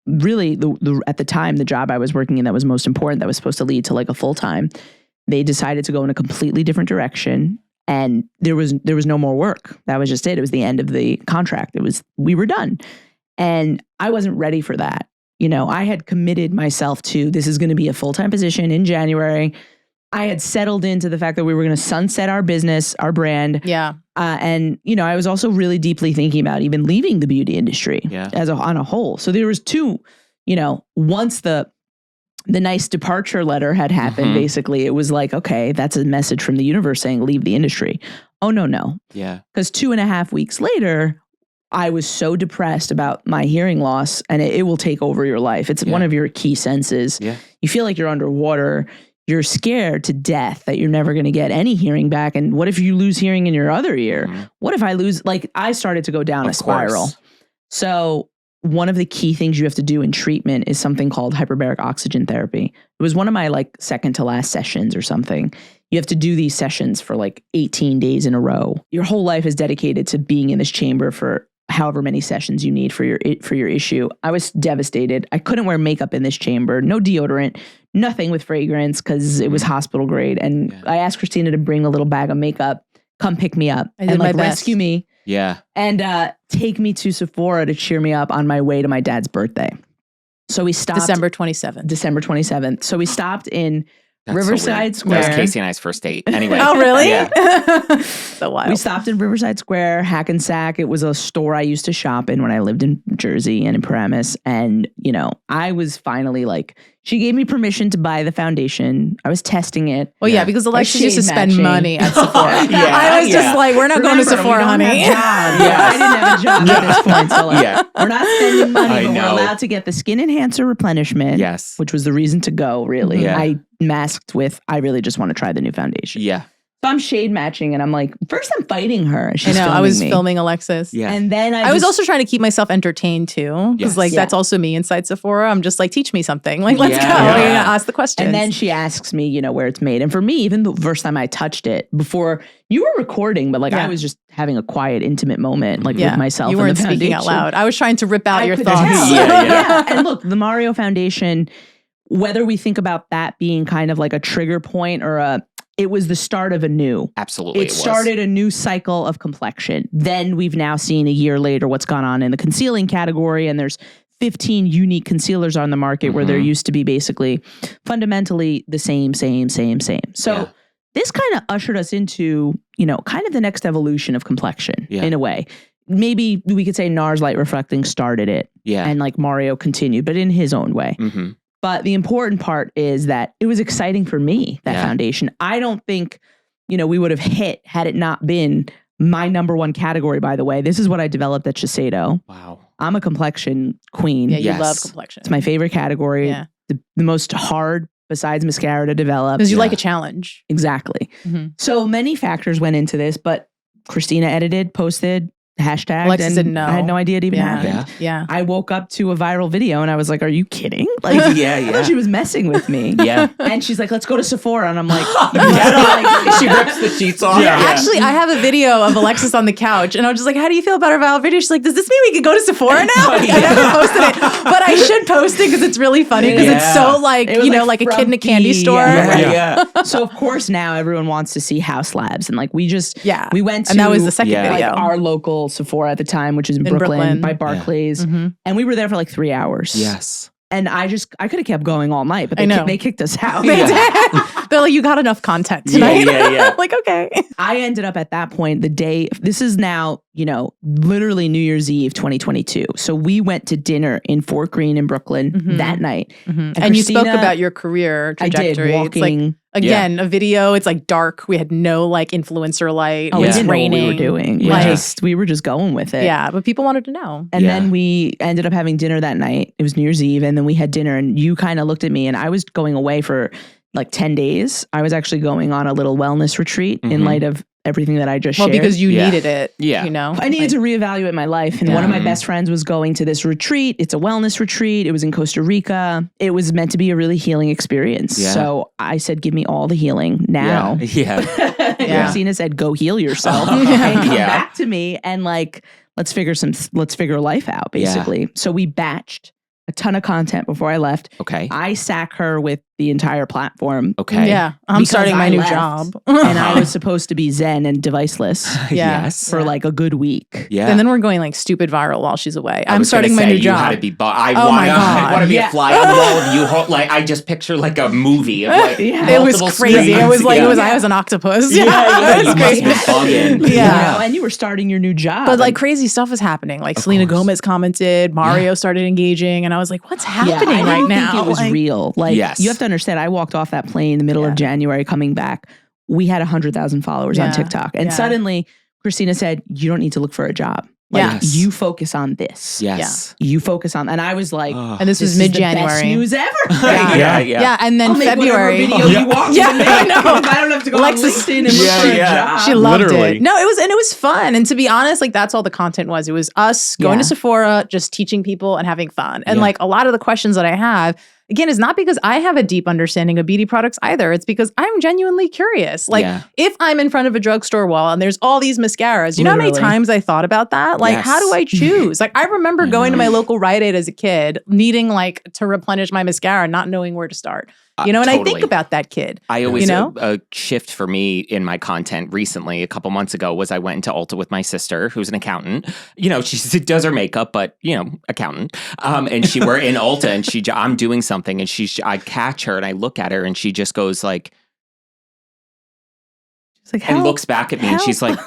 the time, the job I was working in that was most important, that was supposed to lead to like a full-time, they decided to go in a completely different direction. And there was no more work. That was just it. It was the end of the contract. We were done. And I wasn't ready for that. You know, I had committed myself to this is going to be a full-time position in January. I had settled into the fact that we were going to sunset our business, our brand. Yeah. And, you know, I was also really deeply thinking about even leaving the beauty industry on a whole. So there was two, you know, once the nice departure letter had happened, basically, it was like, okay, that's a message from the universe saying leave the industry. Oh, no. Yeah. Because 2.5 weeks later, I was so depressed about my hearing loss, and it will take over your life. It's one of your key senses. Yeah. You feel like you're underwater. You're scared to death that you're never going to get any hearing back. And what if you lose hearing in your other ear? What if I lose? Like, I started to go down a spiral. So one of the key things you have to do in treatment is something called hyperbaric oxygen therapy. It was one of my like second to last sessions or something. You have to do these sessions for like 18 days in a row. Your whole life is dedicated to being in this chamber for however many sessions you need for your issue. I was devastated. I couldn't wear makeup in this chamber, no deodorant, nothing with fragrance because it was hospital grade. And I asked Christina to bring a little bag of makeup, come pick me up and like rescue me. Yeah. And take me to Sephora to cheer me up on my way to my dad's birthday. So we stopped. December 27th. So we stopped in Riverside Square. That was Casey and I's first date. Anyway. Oh, really? Yeah. So wild. We stopped in Riverside Square, Hackensack. It was a store I used to shop in when I lived in Jersey and in Paramus. And, you know, I was finally like, she gave me permission to buy the foundation. I was testing it. Well, yeah, because Alexis used to spend money at Sephora. I was just like, we're not going to Sephora, honey. I didn't have a job at this point. So like, we're not spending money, but we're allowed to get the skin enhancer replenishment. Yes. Which was the reason to go, really. Yeah. I masked with, I really just want to try the new foundation. Yeah. So I'm shade matching and I'm like, first I'm fighting her. She's I was filming Alexis. Yeah. And then I was also trying to keep myself entertained too. Because that's also me inside Sephora. I'm just like, teach me something. Like, let's go. Ask the questions. And then she asks me, you know, where it's made. And for me, even the first time I touched it, before you were recording, but like I was just having a quiet, intimate moment, like with myself. You weren't speaking out loud. I was trying to rip out your thoughts. And look, the Mario Foundation, whether we think about that being kind of like a trigger point or it was the start of a new. Absolutely. It started a new cycle of complexion. Then we've now seen a year later what's gone on in the concealing category. And there's 15 unique concealers on the market where there used to be basically fundamentally the same. So this kind of ushered us into, kind of the next evolution of complexion in a way. Maybe we could say NARS Light Reflecting started it. Yeah. And like Mario continued, but in his own way. Mm-hmm. But the important part is that it was exciting for me, that foundation. I don't think, we would have hit had it not been my number one category, by the way. This is what I developed at Shiseido. Wow. I'm a complexion queen. Yeah, you love complexion. It's my favorite category. Yeah. The most hard besides mascara to develop. Because you like a challenge. Exactly. Mm-hmm. So many factors went into this, but Christina edited, posted, hashtagged, Alexis didn't know. I had no idea it even happened. Yeah. I woke up to a viral video and I was like, are you kidding? Like, I thought she was messing with me. And she's like, let's go to Sephora. And I'm like, she rips the sheets off. Actually, I have a video of Alexis on the couch and I was just like, how do you feel about our viral video? She's like, does this mean we could go to Sephora now? I never posted it, but I should post it because it's really funny because it's so like, like a kid in a candy store. So of course now everyone wants to see House Labs. And like, we went to. And that was the second video. Like, our local Sephora at the time, which is in Brooklyn by Barclays. Mm-hmm. And we were there for like 3 hours. Yes. And I could have kept going all night, but they kicked us out. They're like, you got enough content tonight. Like, okay. I ended up at that point, this is now, literally New Year's Eve 2022. So we went to dinner in Fort Greene in Brooklyn that night. Mm-hmm. And you spoke about your career trajectory. I did, walking. It's like, again, a video, it's like dark. We had no like influencer light. Oh, it's raining. What we were doing. We were just going with it. Yeah, but people wanted to know. And then we ended up having dinner that night. It was New Year's Eve. And then we had dinner and you kind of looked at me and I was going away for like 10 days. I was actually going on a little wellness retreat in light of everything that I just shared. Well, because you needed it. Yeah. I needed to reevaluate my life. And one of my best friends was going to this retreat. It's a wellness retreat. It was in Costa Rica. It was meant to be a really healing experience. Yeah. So I said, give me all the healing now. Christina said, go heal yourself. And come back to me and like, let's figure life out, basically. Yeah. So we batched a ton of content before I left. Okay. I sack her with the entire platform. Okay. Yeah. I'm starting my new job. And I was supposed to be zen and deviceless. For like a good week. Yeah. And then we're going like stupid viral while she's away. I'm starting my new job. Had to be I want to be a fly on the wall of you. Like I just picture like a movie of like it was crazy. It was like I was an octopus. It was crazy. And you were starting your new job. But like crazy stuff is happening. Like Selena Gomez commented, Mario started engaging, and I was like, what's happening right now? I think it was real. Like you have to understand, I walked off that plane in the middle of January coming back. We had 100,000 followers on TikTok. And suddenly Christina said, you don't need to look for a job. Like, you focus on this. Yes. You focus on, and I was like, and this was mid-January. Best news ever. Yeah. And then February. Video you walked I know. I don't have to go Alexis, on LinkedIn and look for a job. She loved it. No, it was fun. And to be honest, like that's all the content was. It was us going to Sephora, just teaching people and having fun. And like a lot of the questions that I have, again, is not because I have a deep understanding of beauty products either. It's because I'm genuinely curious. Like if I'm in front of a drugstore wall and there's all these mascaras, you know how many times I thought about that? Like, how do I choose? Like, I remember going to my local Rite Aid as a kid, needing like to replenish my mascara, not knowing where to start. And I think about that kid. I always, a shift for me in my content recently, a couple months ago, was I went into Ulta with my sister, who's an accountant. She does her makeup, but, accountant. And we're in Ulta and I'm doing something and I catch her and I look at her and she just goes like, and looks back at me and she's like,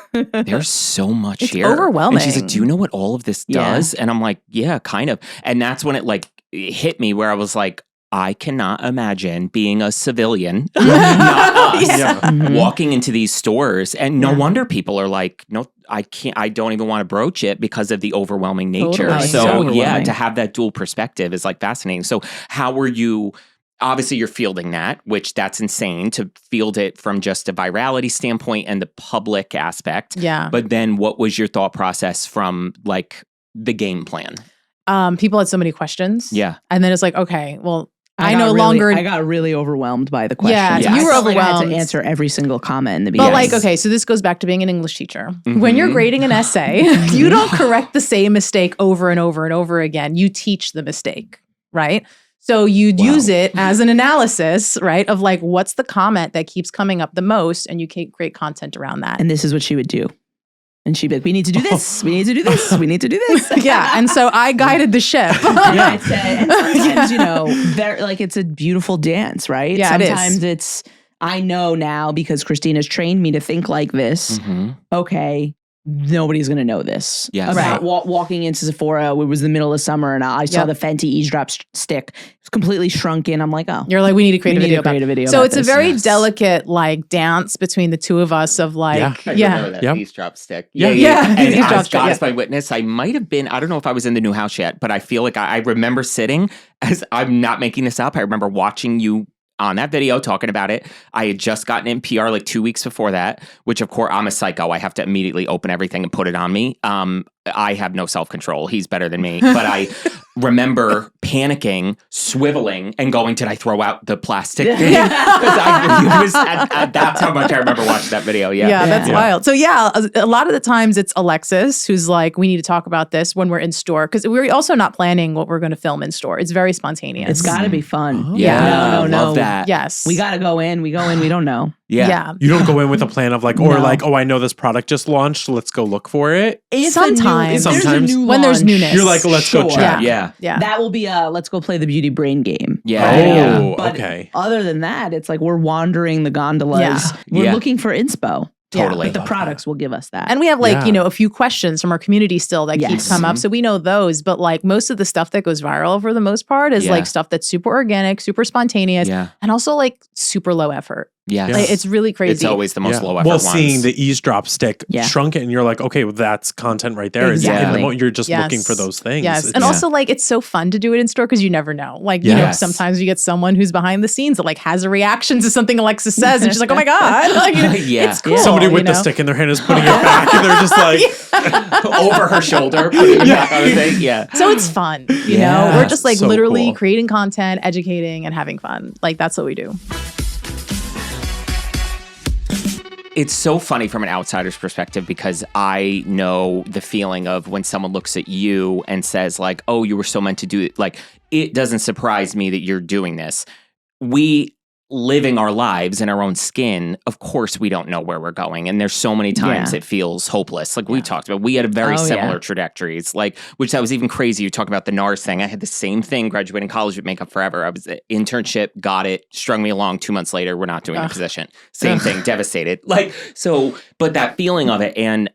there's so much it's here. Overwhelming. And she's like, do you know what all of this does? And I'm like, yeah, kind of. And that's when it hit me where I was like, I cannot imagine being a civilian, not us, walking into these stores. And no wonder people are like, no, I can't, I don't even want to broach it because of the overwhelming nature. Totally. So to have that dual perspective is like fascinating. So how were you, obviously you're fielding that, which that's insane to field it from just a virality standpoint and the public aspect. Yeah. But then what was your thought process from like the game plan? People had so many questions. Yeah. And then it's like, okay, well, I got really overwhelmed by the questions. Yeah, you were overwhelmed. I had to answer every single comment in the beginning. But okay, so this goes back to being an English teacher. Mm-hmm. When you're grading an essay, you don't correct the same mistake over and over and over again. You teach the mistake, right? So you'd use it as an analysis, right? Of like, what's the comment that keeps coming up the most? And you can create content around that. And this is what she would do. And she'd be like, we need to do this. We need to do this. We need to do this. And so I guided the ship. And sometimes, it's a beautiful dance, right? Yeah, sometimes it's I know now because Christina's trained me to think like this. Okay. Nobody's going to know this. Yes. About walking into Sephora. It was the middle of summer and I saw the Fenty eavesdrop stick. It's completely shrunken. I'm like, oh. You're like, we need to create a video. So it's this. A very delicate like dance between the two of us of like, I remember that eavesdrop stick. And as God is my witness, I might have been, I don't know if I was in the new house yet, but I feel like I remember sitting, as I'm not making this up, I remember watching you on that video talking about it. I had just gotten in PR like 2 weeks before that, which of course I'm a psycho. I have to immediately open everything and put it on me. I have no self-control. He's better than me. But I remember panicking, swiveling, and going, did I throw out the plastic thing? Because that's how much I remember watching that video. Yeah, that's wild. So a lot of the times it's Alexis who's like, we need to talk about this when we're in store. Because we're also not planning what we're going to film in store. It's very spontaneous. It's got to be fun. Oh. No. Love that. Yes. We got to go in. We go in. We don't know. Yeah. You don't go in with a plan of like, or like, oh, I know this product just launched. So let's go look for it. Sometimes when there's newness, you're like, let's go check. Yeah. That will be let's go play the beauty brain game. But okay. Other than that, it's like we're wandering the gondolas. We're looking for inspo. Totally. But the products will give us that. And we have like, a few questions from our community still that keep come up. So we know those. But like most of the stuff that goes viral for the most part is like stuff that's super organic, super spontaneous, and also like super low effort. Yes. Like, it's really crazy. It's always the most low effort ones. Seeing the eavesdrop stick shrunk it and you're like, okay, well, that's content right there. Exactly. You're just looking for those things. Yes. And also like, it's so fun to do it in store because you never know. Like, you know, sometimes you get someone who's behind the scenes that like has a reaction to something Alexis says and she's like, oh my God. Like, it's cool. Somebody with the stick in their hand is putting it back and they're just like over her shoulder, putting it back on the thing. Yeah. So it's fun. You know, we're just like literally creating content, educating and having fun. Like that's what we do. It's so funny from an outsider's perspective because I know the feeling of when someone looks at you and says like, oh, you were so meant to do it. Like, it doesn't surprise me that you're doing this. We living our lives in our own skin, of course, we don't know where we're going. And there's so many times it feels hopeless. Like we've talked about, we had a very similar trajectories, like, which that was even crazy. You talk about the NARS thing. I had the same thing graduating college with makeup forever. I was an internship, got it, strung me along. 2 months later, we're not doing the position. Same thing, devastated. Like, so, but that feeling of it. And,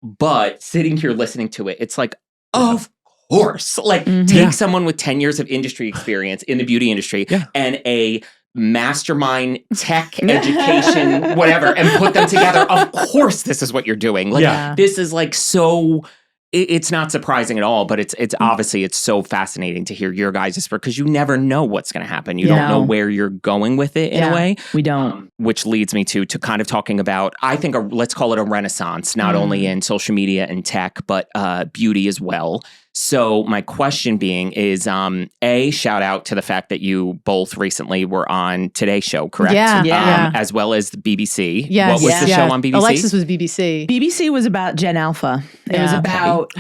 but sitting here listening to it, it's like, of course, like take someone with 10 years of industry experience in the beauty industry and a mastermind tech education whatever and put them together. Of course this is what you're doing. Like this is like so it's not surprising at all, but it's obviously it's so fascinating to hear your guys' because you never know what's going to happen. You don't know where you're going with it in a way. We don't. Which leads me to kind of talking about, I think, let's call it a renaissance, not only in social media and tech, but beauty as well. So my question being is, A, shout out to the fact that you both recently were on Today's Show, correct? Yeah. As well as the BBC. Yes. What was the show on BBC? Alexis was BBC. BBC was about Gen Alpha. It was about...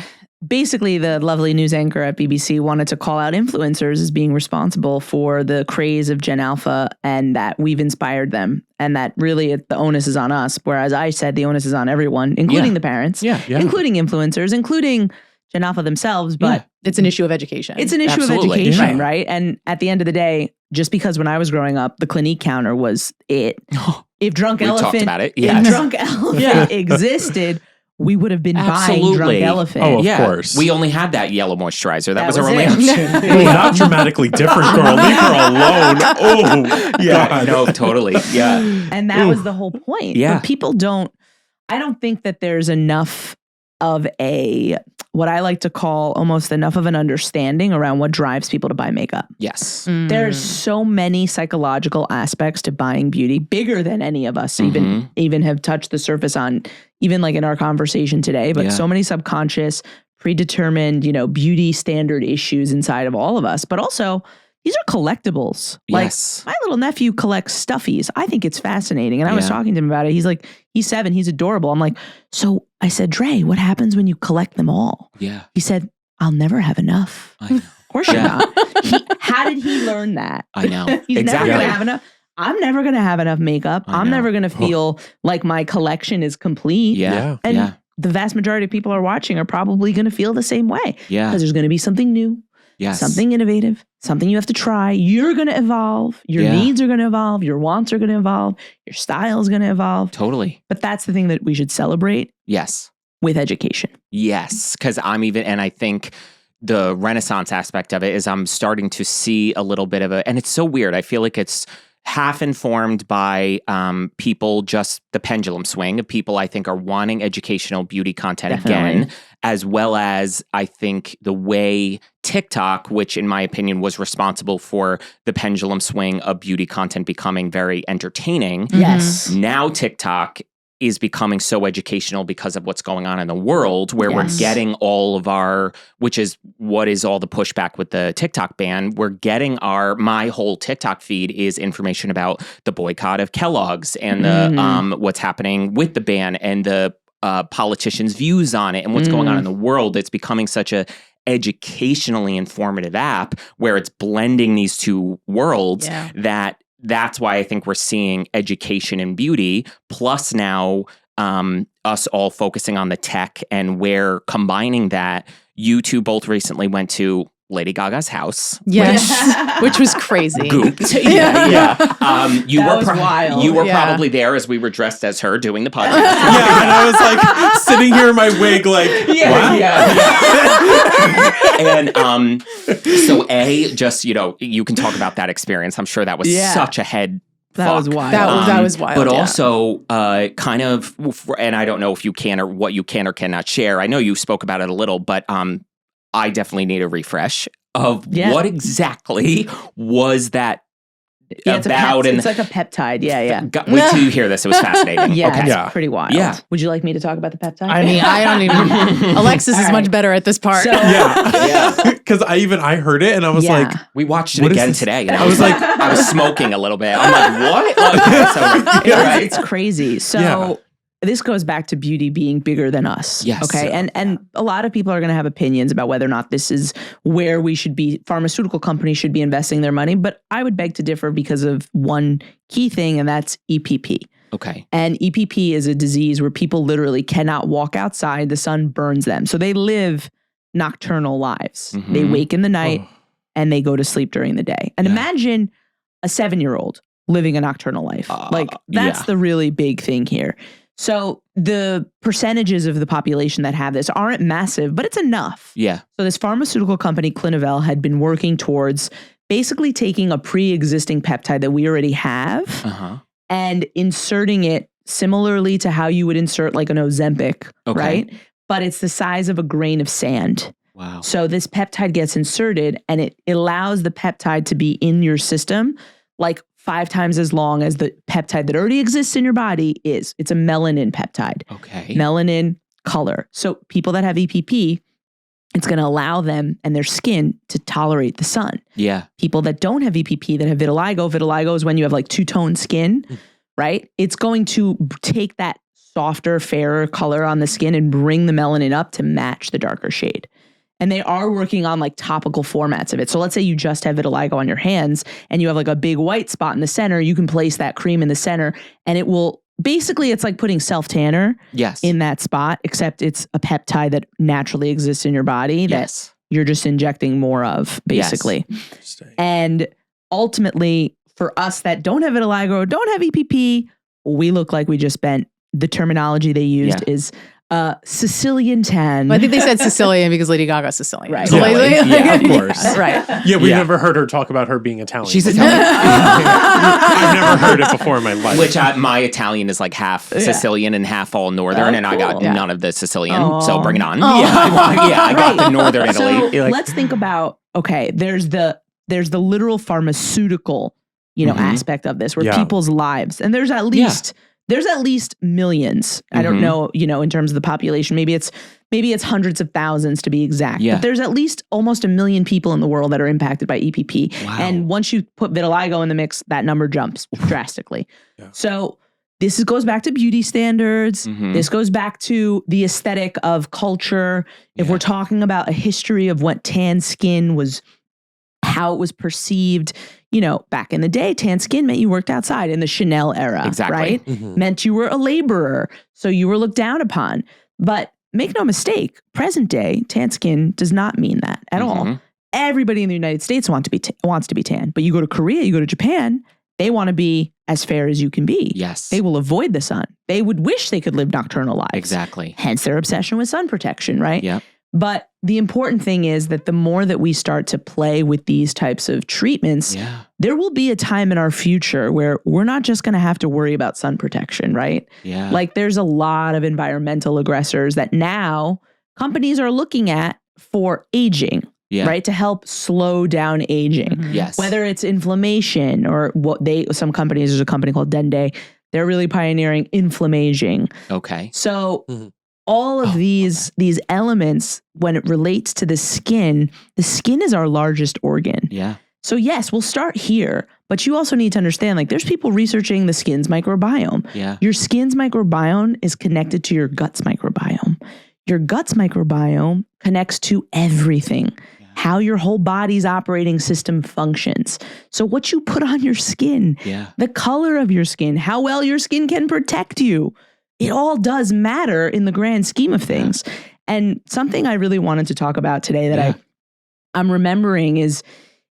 Basically, the lovely news anchor at BBC wanted to call out influencers as being responsible for the craze of Gen Alpha and that we've inspired them and that really the onus is on us. Whereas I said the onus is on everyone, including the parents, including influencers, including Gen Alpha themselves. But it's an issue of education. It's an issue of education, right? And at the end of the day, just because when I was growing up, the Clinique counter was it. If Drunk Elephant existed, we would have been buying Drunk Elephant. Oh, of course. We only had that yellow moisturizer. That was our only option. Oh, not dramatically different, girl. Leave her alone. Oh, yeah. No, totally. Yeah. And that was the whole point. Yeah. But people I don't think that there's enough of what I like to call almost enough of an understanding around what drives people to buy makeup. Yes. There's so many psychological aspects to buying beauty, bigger than any of us even have touched the surface on, even like in our conversation today, but so many subconscious, predetermined, beauty standard issues inside of all of us. But also, these are collectibles. Yes. Like, my little nephew collects stuffies. I think it's fascinating. And I was talking to him about it. He's 7. He's adorable. I'm like, so I said, Dre, what happens when you collect them all? Yeah. He said, I'll never have enough. I know. Of course you're not. How did he learn that? I know. He's exactly. never going to have enough. I'm never going to have enough makeup. I'm never going to feel like my collection is complete. Yeah. And the vast majority of people are watching are probably going to feel the same way. Yeah. Because there's going to be something new. Yes. Something innovative, something you have to try. You're going to evolve. Your needs are going to evolve. Your wants are going to evolve. Your style is going to evolve. Totally. But that's the thing that we should celebrate. Yes. With education. Yes. Because and I think the Renaissance aspect of it is I'm starting to see a little bit of and it's so weird. I feel like it's half informed by people, just the pendulum swing of people I think are wanting educational beauty content again, as well as I think the way TikTok, which in my opinion was responsible for the pendulum swing of beauty content becoming very entertaining. Yes. Now TikTok is becoming so educational because of what's going on in the world, where we're getting all of our, which is what is all the pushback with the TikTok ban. We're getting my whole TikTok feed is information about the boycott of Kellogg's and the what's happening with the ban and the politicians' views on it and what's going on in the world. It's becoming such a educationally informative app where it's blending these two worlds that's why I think we're seeing education and beauty, plus now us all focusing on the tech, and we're combining that. You two both recently went to Lady Gaga's house. Yes. Which was crazy. Gooped. You were wild. You were probably there as we were dressed as her doing the podcast. And I was like sitting here in my wig like, And so just, you can talk about that experience. I'm sure that was such a head That was wild. That was wild. But also kind of, and I don't know if you can or what you can or cannot share. I know you spoke about it a little, but I definitely need a refresh of what exactly was that about. It's like a peptide. Wait till you hear this. It was fascinating. It's pretty wild. Yeah. Would you like me to talk about the peptide? I mean, I don't even. Alexis is much better at this part. Because I heard it and I was like, we watched it again today. And I was like, I was smoking a little bit. I'm like, what? It's crazy. So this goes back to beauty being bigger than us. Yes. Okay. And a lot of people are going to have opinions about whether or not this is where we should be. Pharmaceutical companies should be investing their money. But I would beg to differ because of one key thing, and that's EPP. Okay. And EPP is a disease where people literally cannot walk outside. The sun burns them. So they live nocturnal lives. Mm-hmm. They wake in the night and they go to sleep during the day. And imagine a 7-year-old living a nocturnal life. That's the really big thing here. So the percentages of the population that have this aren't massive, but it's enough. Yeah. So this pharmaceutical company, Clinuvel, had been working towards basically taking a pre-existing peptide that we already have and inserting it similarly to how you would insert like an Ozempic, right? But it's the size of a grain of sand. Wow. So this peptide gets inserted and it allows the peptide to be in your system like 5 times as long as the peptide that already exists in your body is. It's a melanin peptide. Okay. Melanin color. So people that have EPP, it's going to allow them and their skin to tolerate the sun. Yeah. People that don't have EPP, that have vitiligo is when you have like two-tone skin, right? It's going to take that softer, fairer color on the skin and bring the melanin up to match the darker shade. And they are working on like topical formats of it. So let's say you just have vitiligo on your hands and you have like a big white spot in the center. You can place that cream in the center and it will basically, it's like putting self-tanner in that spot, except it's a peptide that naturally exists in your body that you're just injecting more of, basically. Yes. And ultimately, for us that don't have vitiligo or don't have EPP, we look like we just spent, the terminology they used is Sicilian tan. Well, I think they said Sicilian because Lady Gaga's Sicilian. Right. Yeah, of course. Right. Yeah, we've never heard her talk about her being Italian. She's Italian. I've never heard it before in my life. Which my Italian is like half Sicilian and half all Northern, and I got none of the Sicilian, so bring it on. I got the Northern Italy. So let's think about, there's the literal pharmaceutical, aspect of this, where people's lives, and there's at least millions. I don't know, in terms of the population. Maybe it's hundreds of thousands to be exact. Yeah. But there's at least almost 1 million people in the world that are impacted by EPP. Wow. And once you put vitiligo in the mix, that number jumps drastically. Yeah. So this goes back to beauty standards. This goes back to the aesthetic of culture. If we're talking about a history of what tan skin was, how it was perceived, back in the day, tan skin meant you worked outside in the Chanel era, right? Meant you were a laborer, so you were looked down upon. But make no mistake, present day, tan skin does not mean that at all. everybody in the United States wants to be tan. But you go to Korea, you go to Japan, they want to be as fair as you can be. Yes. They will avoid the sun. They would wish they could live nocturnal lives. Exactly. Hence their obsession with sun protection, right? Yeah. But the important thing is that the more that we start to play with these types of treatments, there will be a time in our future where we're not just going to have to worry about sun protection, right? Yeah. Like there's a lot of environmental aggressors that now companies are looking at for aging. Yeah. Right, to help slow down aging. Mm-hmm. Yes. Whether it's inflammation or some companies, there's a company called Dende, they're really pioneering inflammaging. Okay. So all of these elements, when it relates to the skin is our largest organ. Yeah. So yes, we'll start here, but you also need to understand, like there's people researching the skin's microbiome. Yeah. Your skin's microbiome is connected to your gut's microbiome. Your gut's microbiome connects to everything. How your whole body's operating system functions. So what you put on your skin, the color of your skin, how well your skin can protect you, it all does matter in the grand scheme of things. And something I really wanted to talk about today that I'm remembering is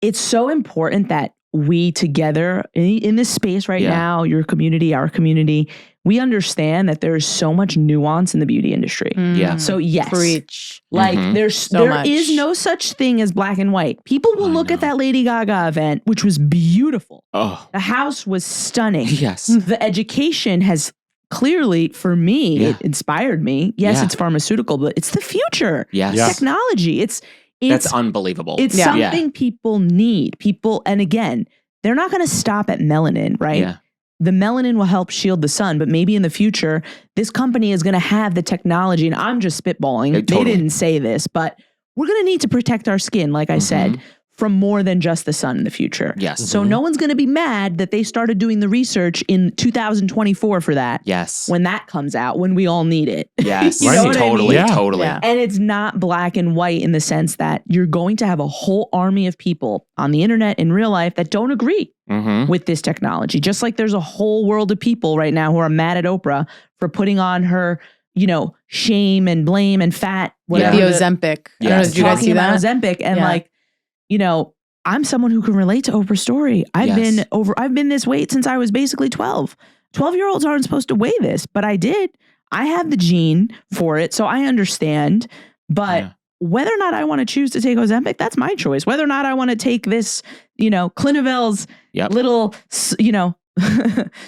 it's so important that we together in this space right now, your community, our community, we understand that there's so much nuance in the beauty industry. Yeah. So yes, preach. Like there is no such thing as black and white. People will look at that Lady Gaga event, which was beautiful. Oh, the house was stunning. Yes. The education has clearly, for me, it inspired me. Yes, it's pharmaceutical, but it's the future. Yes. Technology. It's that's unbelievable. It's something people need. And again, they're not going to stop at melanin, right? Yeah. The melanin will help shield the sun, but maybe in the future, this company is going to have the technology, and I'm just spitballing. They didn't say this, but we're going to need to protect our skin, like I said, from more than just the sun in the future. Yes. So no one's going to be mad that they started doing the research in 2024 for that. Yes. When that comes out, when we all need it. Yes. You know what I mean? Yeah. Totally. Yeah. And it's not black and white in the sense that you're going to have a whole army of people on the internet in real life that don't agree with this technology. Just like there's a whole world of people right now who are mad at Oprah for putting on her, shame and blame and fat. Whatever. The Ozempic. Yes. Did you guys see that? Ozempic and I'm someone who can relate to Oprah's story. I've been this weight since I was basically 12. 12-year-olds aren't supposed to weigh this, but I did. I have the gene for it, so I understand. But whether or not I want to choose to take Ozempic, that's my choice. Whether or not I want to take this, Clinivel's little,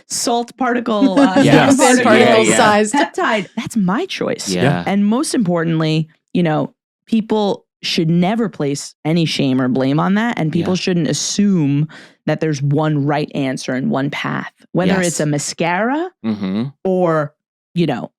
salt particle, size peptide, that's my choice. Yeah. And most importantly, people should never place any shame or blame on that. And people shouldn't assume that there's one right answer and one path, whether it's a mascara or,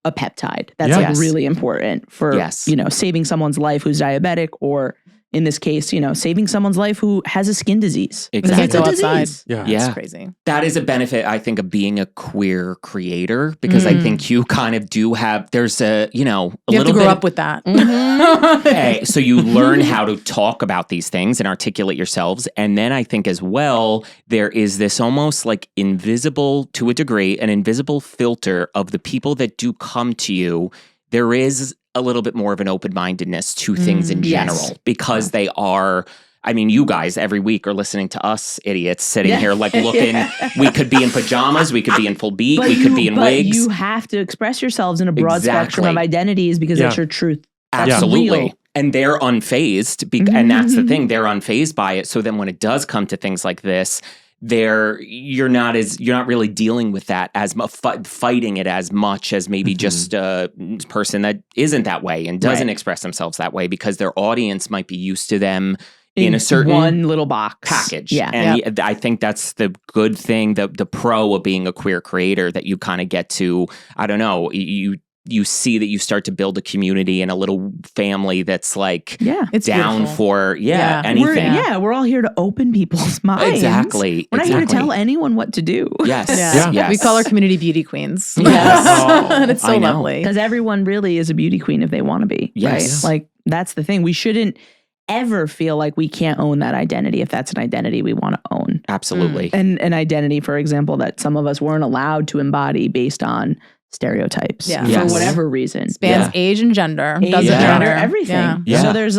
a peptide. That's really important for, saving someone's life who's diabetic, or in this case, saving someone's life who has a skin disease. Exactly. It's a disease. Yeah. It's crazy. That is a benefit, I think, of being a queer creator, because I think you kind of do have, there's a, you have to grow up with that. Hey, so you learn how to talk about these things and articulate yourselves. And then I think as well, there is this almost like invisible, to a degree, an invisible filter of the people that do come to you. There is a little bit more of an open-mindedness to things in general, because they are, you guys every week are listening to us idiots sitting here like looking, we could be in pajamas, we could be in full beat, we could be in wigs. You have to express yourselves in a broad spectrum of identities, because that's your truth. Absolutely. And they're unfazed, and that's the thing, they're unfazed by it. So then when it does come to things like this, you're not really dealing with that as fighting it as much as maybe just a person that isn't that way and doesn't express themselves that way, because their audience might be used to them in a certain one little box package. Yeah. And I think that's the good thing, the pro of being a queer creator, that you kind of get to, I don't know, you see that you start to build a community and a little family that's like it's down beautiful. For anything. We're all here to open people's minds. Exactly. We're not here to tell anyone what to do. Yes. Yes. We call our community beauty queens. Yes. And it's so lovely. Because everyone really is a beauty queen if they want to be. Yes. Right? Like, that's the thing. We shouldn't ever feel like we can't own that identity if that's an identity we want to own. Absolutely. And an identity, for example, that some of us weren't allowed to embody based on stereotypes for whatever reason. Spans age and gender. Doesn't matter. Everything. Yeah. Yeah. So there's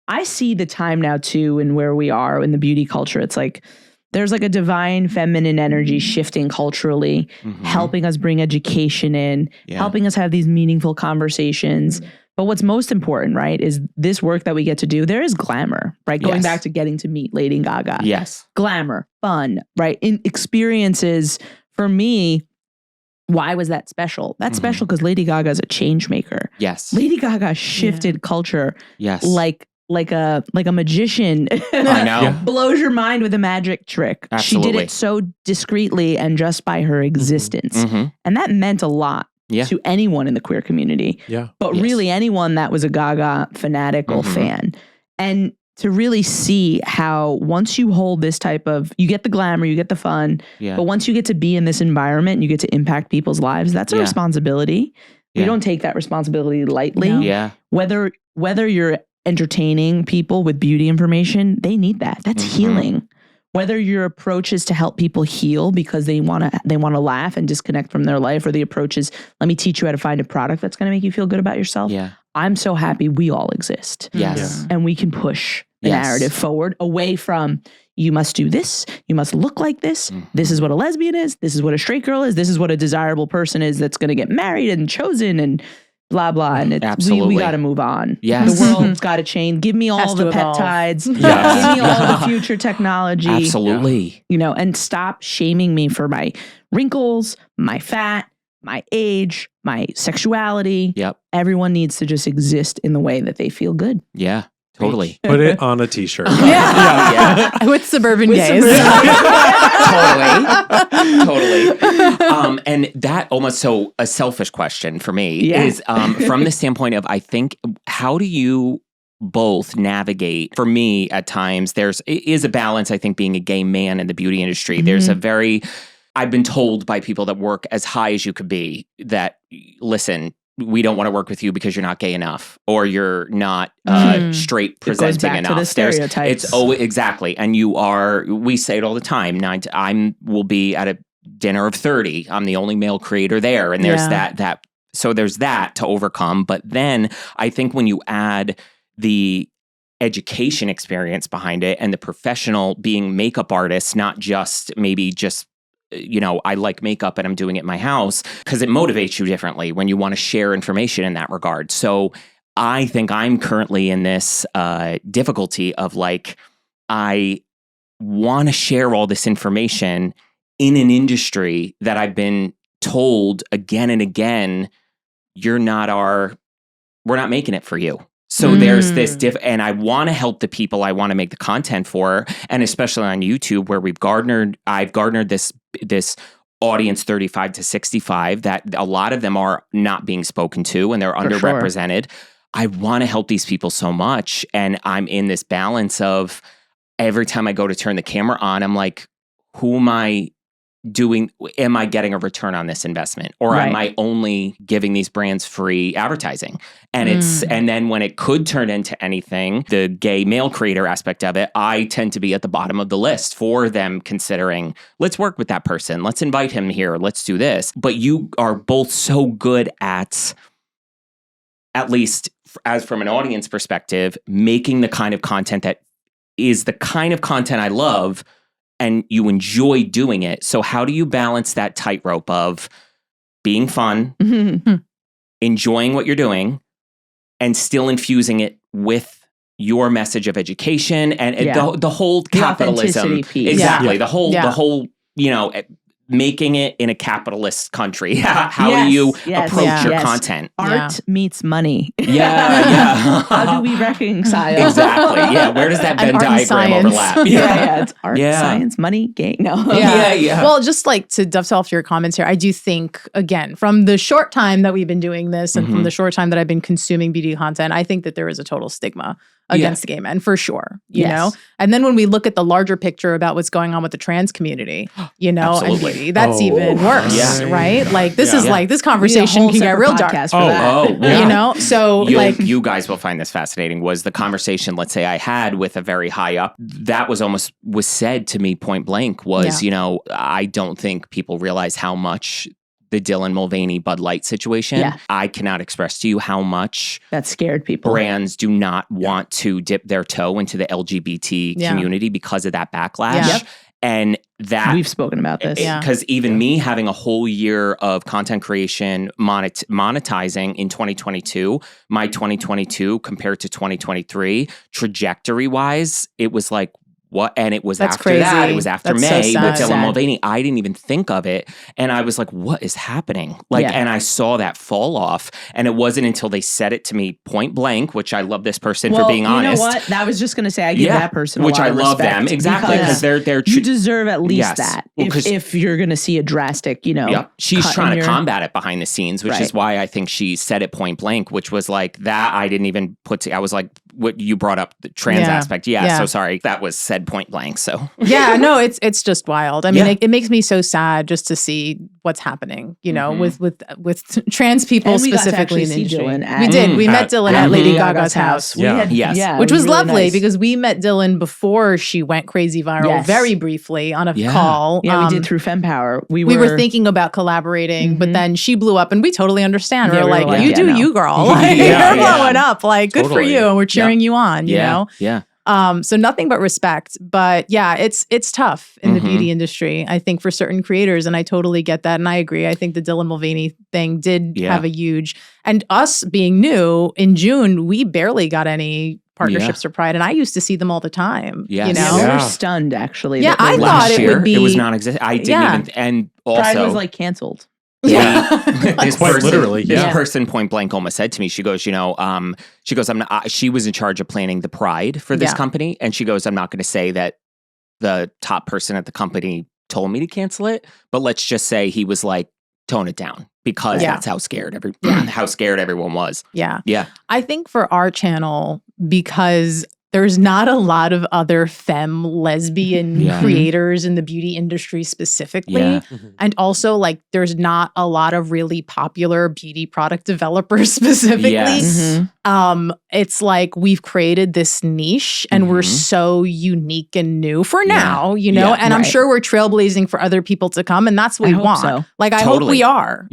I see the time now too, and where we are in the beauty culture. It's like there's like a divine feminine energy shifting culturally, helping us bring education in, helping us have these meaningful conversations. But what's most important, right, is this work that we get to do. There is glamour, right? Going back to getting to meet Lady Gaga. Yes. Glamour, fun, right? In experiences, for me, why was that special? That's special because Lady Gaga is a change maker. Yes. Lady Gaga shifted culture. Yes. Like a magician. I know. Blows your mind with a magic trick. Absolutely. She did it so discreetly and just by her existence. And that meant a lot to anyone in the queer community. Yeah. But really anyone that was a Gaga fanatical fan. And to really see how once you hold this type of, you get the glamour, you get the fun, but once you get to be in this environment and you get to impact people's lives, that's a responsibility. We don't take that responsibility lightly. No. Yeah. Whether you're entertaining people with beauty information, they need that. That's healing. Whether your approach is to help people heal because they want to laugh and disconnect from their life, or the approach is, let me teach you how to find a product that's going to make you feel good about yourself. Yeah. I'm so happy we all exist. Yes. And we can push the narrative forward away from, you must do this, you must look like this, this is what a lesbian is, this is what a straight girl is, this is what a desirable person is that's going to get married and chosen and blah, blah. And we got to move on. Yes. The world's got to change. Give me all the peptides. Give me all the future technology. Absolutely. You know, and stop shaming me for my wrinkles, my fat, my age, my sexuality. Yep. Everyone needs to just exist in the way that they feel good. Yeah. Totally. Put it on a t-shirt. With suburban gays. Totally. And that almost so a selfish question for me is from the standpoint of, I think, how do you both navigate? For me, at times, it is a balance, I think, being a gay man in the beauty industry. There's I've been told by people that work as high as you could be that, listen, we don't want to work with you because you're not gay enough or you're not straight presenting it goes back enough. To the stereotypes. Exactly. And we say it all the time. Will be at a dinner of 30. I'm the only male creator there. And there's so there's that to overcome. But then I think when you add the education experience behind it and the professional being makeup artists, not just I like makeup and I'm doing it in my house, because it motivates you differently when you want to share information in that regard. So I think I'm currently in this difficulty of I want to share all this information in an industry that I've been told again and again, we're not making it for you. So there's this and I want to help the people I want to make the content for, and especially on YouTube where I've garnered this audience 35 to 65 that a lot of them are not being spoken to and they're underrepresented. Sure. I want to help these people so much, and I'm in this balance of every time I go to turn the camera on, I'm like, who am I doing? Am I getting a return on this investment, or am I only giving these brands free advertising? And and then when it could turn into anything, the gay male creator aspect of it, I tend to be at the bottom of the list for them considering, let's work with that person, let's invite him here, let's do this. But you are both so good at least as from an audience perspective, making the kind of content that is the kind of content I love, and you enjoy doing it. So how do you balance that tightrope of being fun, enjoying what you're doing, and still infusing it with your message of education and the whole capitalism piece. Exactly. The whole, making it in a capitalist country. How do you approach your content? Art meets money. How do we reconcile? Exactly. Yeah. Where does that Venn diagram overlap? It's art, science, money, gain. No. Well, just to dovetail off your comments here, I do think, again, from the short time that we've been doing this and from the short time that I've been consuming beauty content, I think that there is a total stigma against gay men, for sure, you know? And then when we look at the larger picture about what's going on with the trans community, and beauty, that's even worse, right? This is this conversation can get real dark. So you guys will find this fascinating, was the conversation, let's say I had with a very high up, that was said to me point blank was, I don't think people realize how much the Dylan Mulvaney Bud Light situation, I cannot express to you how much that scared people. Brands do not want to dip their toe into the LGBT community because of that backlash. And that we've spoken about this because even me having a whole year of content creation monetizing in 2022, my 2022 compared to 2023 trajectory wise, it was like, what? And it was after crazy. That. It was after May with Dylan Mulvaney. I didn't even think of it. And I was like, what is happening? And I saw that fall off. And it wasn't until they said it to me point blank, which I love this person for being honest. You know what? I was just going to say, I give that person which a lot I of love respect them. Exactly. Because they're you deserve at least that. Well, if you're going to see a drastic, she's trying to combat it behind the scenes, which is why I think she said it point blank, which was like that. I didn't even I was like, what you brought up, the trans aspect. So sorry. That was said point blank. So no, it's just wild. I mean, it makes me so sad just to see what's happening, with trans people specifically in the industry. We did. We met Dylan at Lady Gaga's house. Which was really lovely because we met Dylan before she went crazy viral very briefly on a call. Yeah, we did through FemPower. We were thinking about collaborating, but then she blew up and we totally understand. We're like, you do you, girl. You're blowing up. Like, good for you. And we're cheering you on, you know? Yeah. So nothing but respect, but it's tough in the beauty industry, I think, for certain creators. And I totally get that. And I agree. I think the Dylan Mulvaney thing did have a huge, and us being new in June, we barely got any partnerships for Pride. And I used to see them all the time. We were stunned actually. Yeah. I thought it would be. It was non-existent. I didn't even, and also. Pride was like canceled. This person point blank almost said to me, she goes, she goes, she was in charge of planning the Pride for this company. And she goes, I'm not going to say that the top person at the company told me to cancel it, but let's just say he was like, tone it down because that's how scared everyone was. Yeah. I think for our channel, because there's not a lot of other femme lesbian creators in the beauty industry specifically. And also like there's not a lot of really popular beauty product developers specifically. It's like we've created this niche and we're so unique and new for now, and I'm sure we're trailblazing for other people to come and that's what we want. So. Like I hope we are,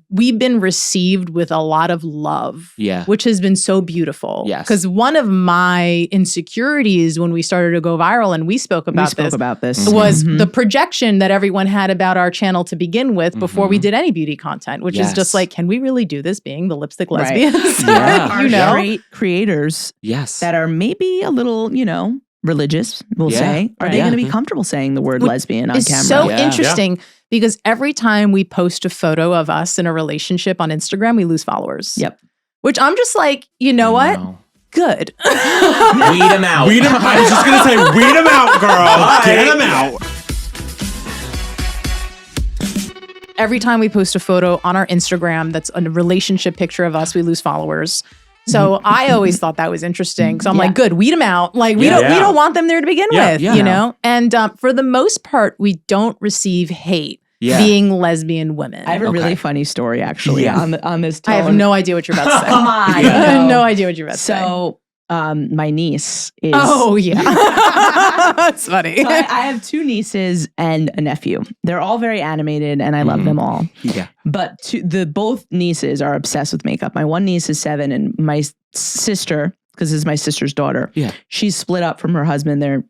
we've been received with a lot of love, which has been so beautiful. Because one of my insecurities when we started to go viral, and we spoke about this, was the projection that everyone had about our channel to begin with before we did any beauty content, which is just like, can we really do this being the lipstick lesbians? Great creators that are maybe a little, religious, we'll say. Are they going to be comfortable saying the word lesbian on camera? It's so interesting because every time we post a photo of us in a relationship on Instagram, we lose followers. Which I'm just like, you know what? Good. Weed them out. I was just going to say, weed them out, girl. Get them out. Every time we post a photo on our Instagram that's a relationship picture of us, we lose followers. So I always thought that was interesting. So I'm like, good, weed them out. Like we don't want them there to begin with, you know? And for the most part, we don't receive hate being lesbian women. I have a really funny story actually on this tone. I have no idea what you're about to say. I have no idea what you're about to say. So my niece is... Oh, yeah. That's funny. So I have two nieces and a nephew. They're all very animated and I love them all. But both nieces are obsessed with makeup. My one niece is 7 and my sister, because this is my sister's daughter, she's split up from her husband. They're,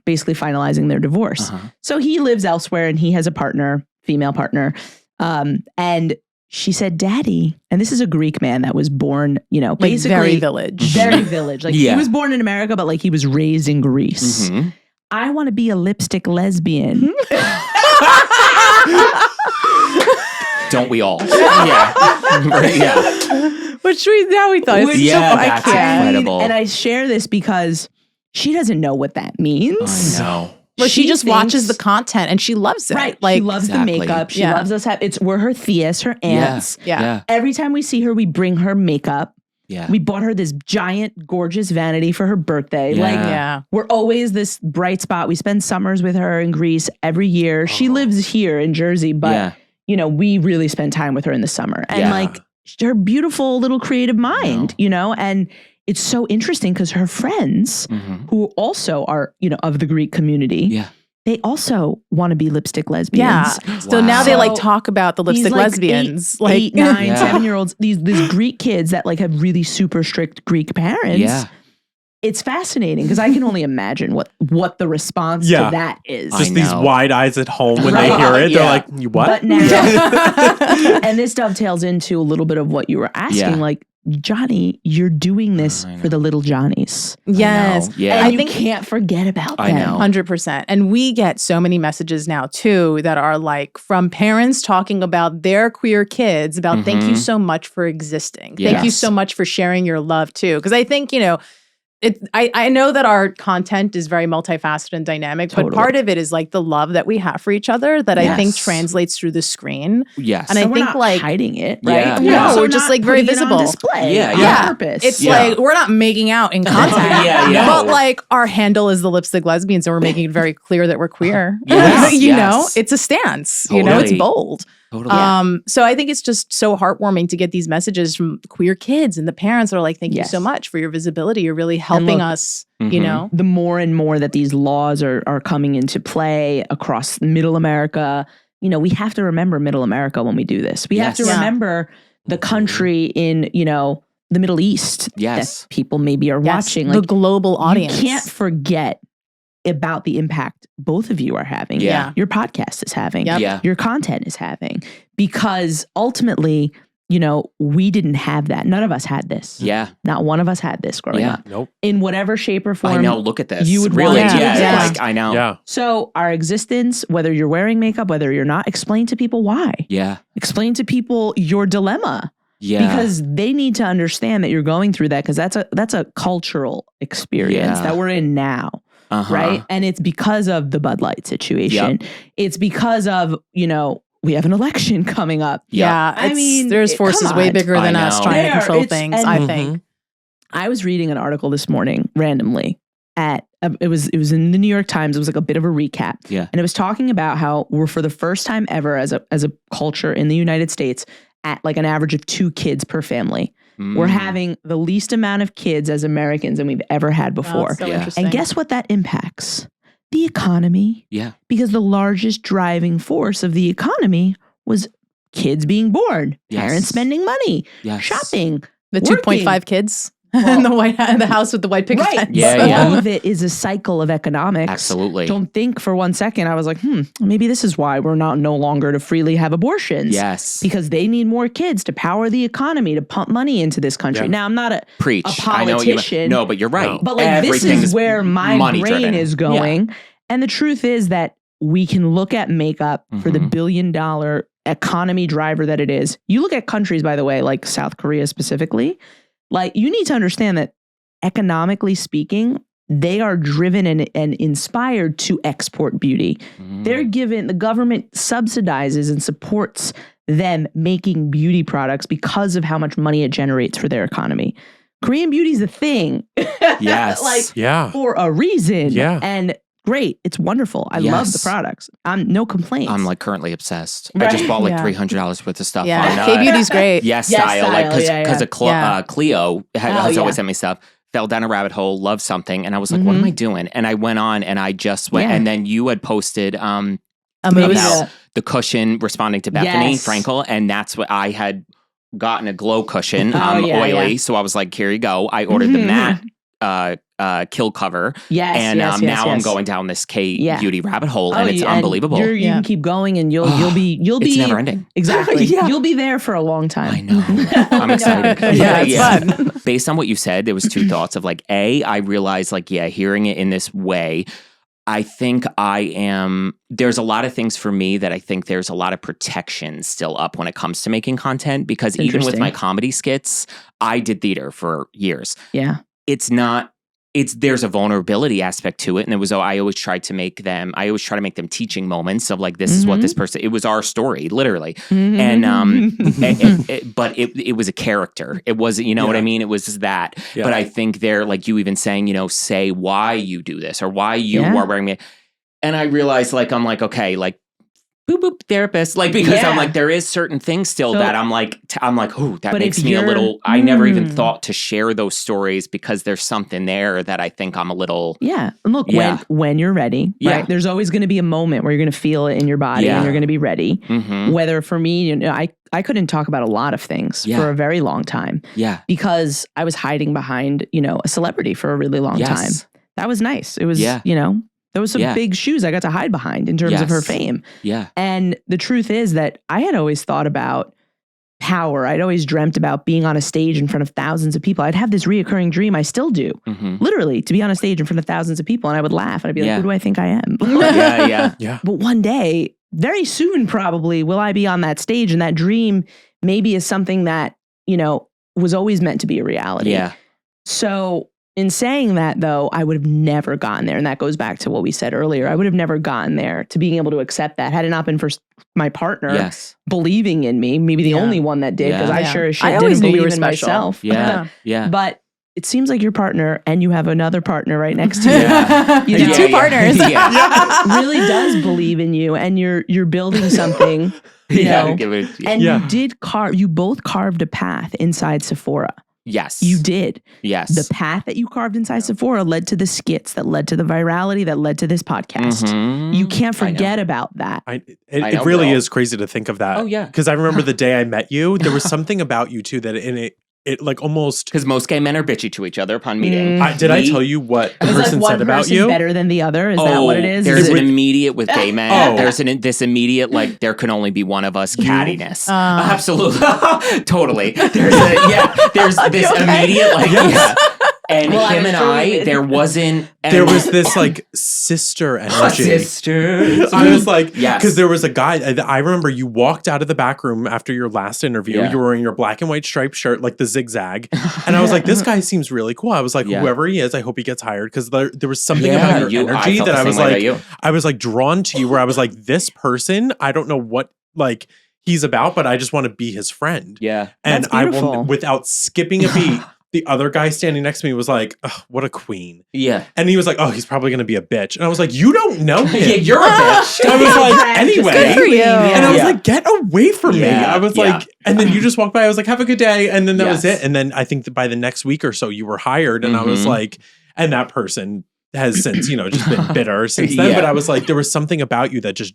basically finalizing their divorce. So he lives elsewhere and he has a partner, female partner. And she said, Daddy, and this is a Greek man that was born, basically very village. Very village. Like he was born in America, but like he was raised in Greece. I want to be a lipstick lesbian. Don't we all? Which we thought it's that's incredible. And I share this because she doesn't know what that means. I know. Well, she just watches the content and she loves it. Right. Like, she loves the makeup. She loves us. We're her theas, her aunts. Every time we see her, we bring her makeup. We bought her this giant, gorgeous vanity for her birthday. We're always this bright spot. We spend summers with her in Greece every year. She lives here in Jersey, but we really spend time with her in the summer. And like her beautiful little creative mind, and it's so interesting because her friends who also are, of the Greek community, they also want to be lipstick lesbians. Yeah. So now they like talk about the lipstick lesbians. Eight, 9, 7-year-olds, these Greek kids that like have really super strict Greek parents. Yeah. It's fascinating because I can only imagine what the response to that is. Just these wide eyes at home when they hear it. They're like, you what? But now, and this dovetails into a little bit of what you were asking. Like, Johnny, you're doing this for the little Johnnies. Yes. Yeah. And I think you can't forget about them. I know. 100%. And we get so many messages now too that are like from parents talking about their queer kids about thank you so much for existing. Yes. Thank you so much for sharing your love too. Because I think, I know that our content is very multifaceted and dynamic, but part of it is like the love that we have for each other that I think translates through the screen. Yes. And so I we're think not like hiding it, right? No, we're just like very visible. On display on purpose. It's like we're not making out in content. But like our handle is the Lipstick Lesbians and we're making it very clear that we're queer. You know, it's a stance. You know, it's bold. Totally. So I think it's just so heartwarming to get these messages from queer kids and the parents are like, thank you so much for your visibility. You're really helping us, you know? The more and more that these laws are coming into play across middle America, we have to remember middle America when we do this. We have to remember the country in, the Middle East that people maybe are watching. Like, the global audience. You can't forget about the impact both of you are having. Your podcast is having. Your content is having. Because ultimately, we didn't have that. None of us had this. Not one of us had this growing up. Nope. In whatever shape or form. I know. Look at this. You would really, want it to exist. Like, I know. Yeah. So our existence, whether you're wearing makeup, whether you're not, explain to people why. Explain to people your dilemma. Because they need to understand that you're going through that because that's a cultural experience that we're in now. Right. And it's because of the Bud Light situation. It's because of, we have an election coming up. I mean, there's forces way bigger than us trying to control things, I think. I was reading an article this morning randomly it was in the New York Times. It was like a bit of a recap. And it was talking about how we're for the first time ever as a culture in the United States at like an average of 2 kids per family. We're having the least amount of kids as Americans than we've ever had before. So interesting. And guess what that impacts? The economy. Because the largest driving force of the economy was kids being born, parents spending money, shopping, the 2.5 kids. in the house with the white picket fence. All of it is a cycle of economics. Absolutely. Don't think for one second. I was like, maybe this is why we're no longer to freely have abortions. Because they need more kids to power the economy, to pump money into this country. Now, I'm not a politician. I know no, but you're right. But like this is where my brain is going. And the truth is that we can look at makeup for the $1 billion economy driver that it is. You look at countries, by the way, like South Korea specifically, like you need to understand that economically speaking, they are driven and inspired to export beauty. They're given, the government subsidizes and supports them making beauty products because of how much money it generates for their economy. Korean beauty is a thing. For a reason. And great. It's wonderful. I love the products. No complaints. I'm like currently obsessed. I just bought like $300 worth of stuff. K-Beauty's great. Style. Like because Cleo has always sent me stuff. Fell down a rabbit hole, loved something, and I was like, what am I doing? And I went on and I just went, and then you had posted about the cushion responding to Bethany Frankel, and that's what I had gotten, a glow cushion, oily. So I was like, here you go. I ordered the matte kill cover. Now I'm going down this K-beauty rabbit hole, and it's unbelievable. You can keep going, and you'll be it's never ending. Exactly. You'll be there for a long time. I know. I'm excited. It's fun. Based on what you said, there was 2 thoughts of like, I realized like, hearing it in this way, I think there's a lot of things for me that I think there's a lot of protection still up when it comes to making content, because even with my comedy skits, I did theater for years. There's a vulnerability aspect to it. And I always try to make them teaching moments of like, this is what this person, it was our story, literally. And, but it was a character. It wasn't, you know what I mean? It was just that. But I think they're like you even saying, say why you do this or why you are wearing it. And I realized like, I'm like, okay, like, boop boop therapist, like, because I'm like, there is certain things still that I'm like, oh, that makes me a little. I never even thought to share those stories because there's something there that I think I'm a little. Yeah, and look, when you're ready, right? There's always going to be a moment where you're going to feel it in your body and you're going to be ready. Whether for me, you know, I couldn't talk about a lot of things for a very long time. Because I was hiding behind, you know, a celebrity for a really long time. That was nice. It was, you know. There was some big shoes I got to hide behind in terms of her fame. And the truth is that I had always thought about power. I'd always dreamt about being on a stage in front of thousands of people. I'd have this reoccurring dream. I still do. Literally, to be on a stage in front of thousands of people. And I would laugh. And I'd be like, who do I think I am? But one day, very soon probably, will I be on that stage. And that dream maybe is something that, you know, was always meant to be a reality. So in saying that, though, I would have never gotten there. And that goes back to what we said earlier. I would have never gotten there to being able to accept that had it not been for my partner believing in me, maybe the only one that did, because I sure as shit didn't believe in myself. But it seems like your partner, and you have another partner right next to you. You know, two partners. Really does believe in you, and you're building something. You know, you did you both carved a path inside Sephora. Yes. You did. Yes. The path that you carved inside Sephora led to the skits, that led to the virality, that led to this podcast. You can't forget about that. It really is crazy to think of that. Oh, yeah. Because I remember the day I met you, there was something about you too that it like almost... Because most gay men are bitchy to each other upon meeting. Did I tell you what the person said about you? Better than the other? Is that what it is? There's an immediate with gay men. There's this immediate, like, there can only be one of us cattiness. Absolutely. Totally. There's this immediate, like, And him and I, there wasn't... there was this, like, sister energy. Sister. I was like... Because there was a guy... I remember you walked out of the back room after your last interview. You were wearing your black and white striped shirt, like the zigzag. And I was like, this guy seems really cool. I was like, whoever he is, I hope he gets hired. Because there was something about your energy that I was like drawn to you, where I was like, this person, I don't know what, like... he's about, but I just want to be his friend. And I will, without skipping a beat... The other guy standing next to me was like, oh, what a queen. And he was like, oh, he's probably going to be a bitch. And I was like, you don't know him. You're a bitch. I was like, anyway. Good for you. And I was like, get away from me. I was like, and then you just walked by. I was like, have a good day. And then that was it. And then I think that by the next week or so, you were hired. And I was like, and that person has since, you know, just been bitter since then. But I was like, there was something about you that just,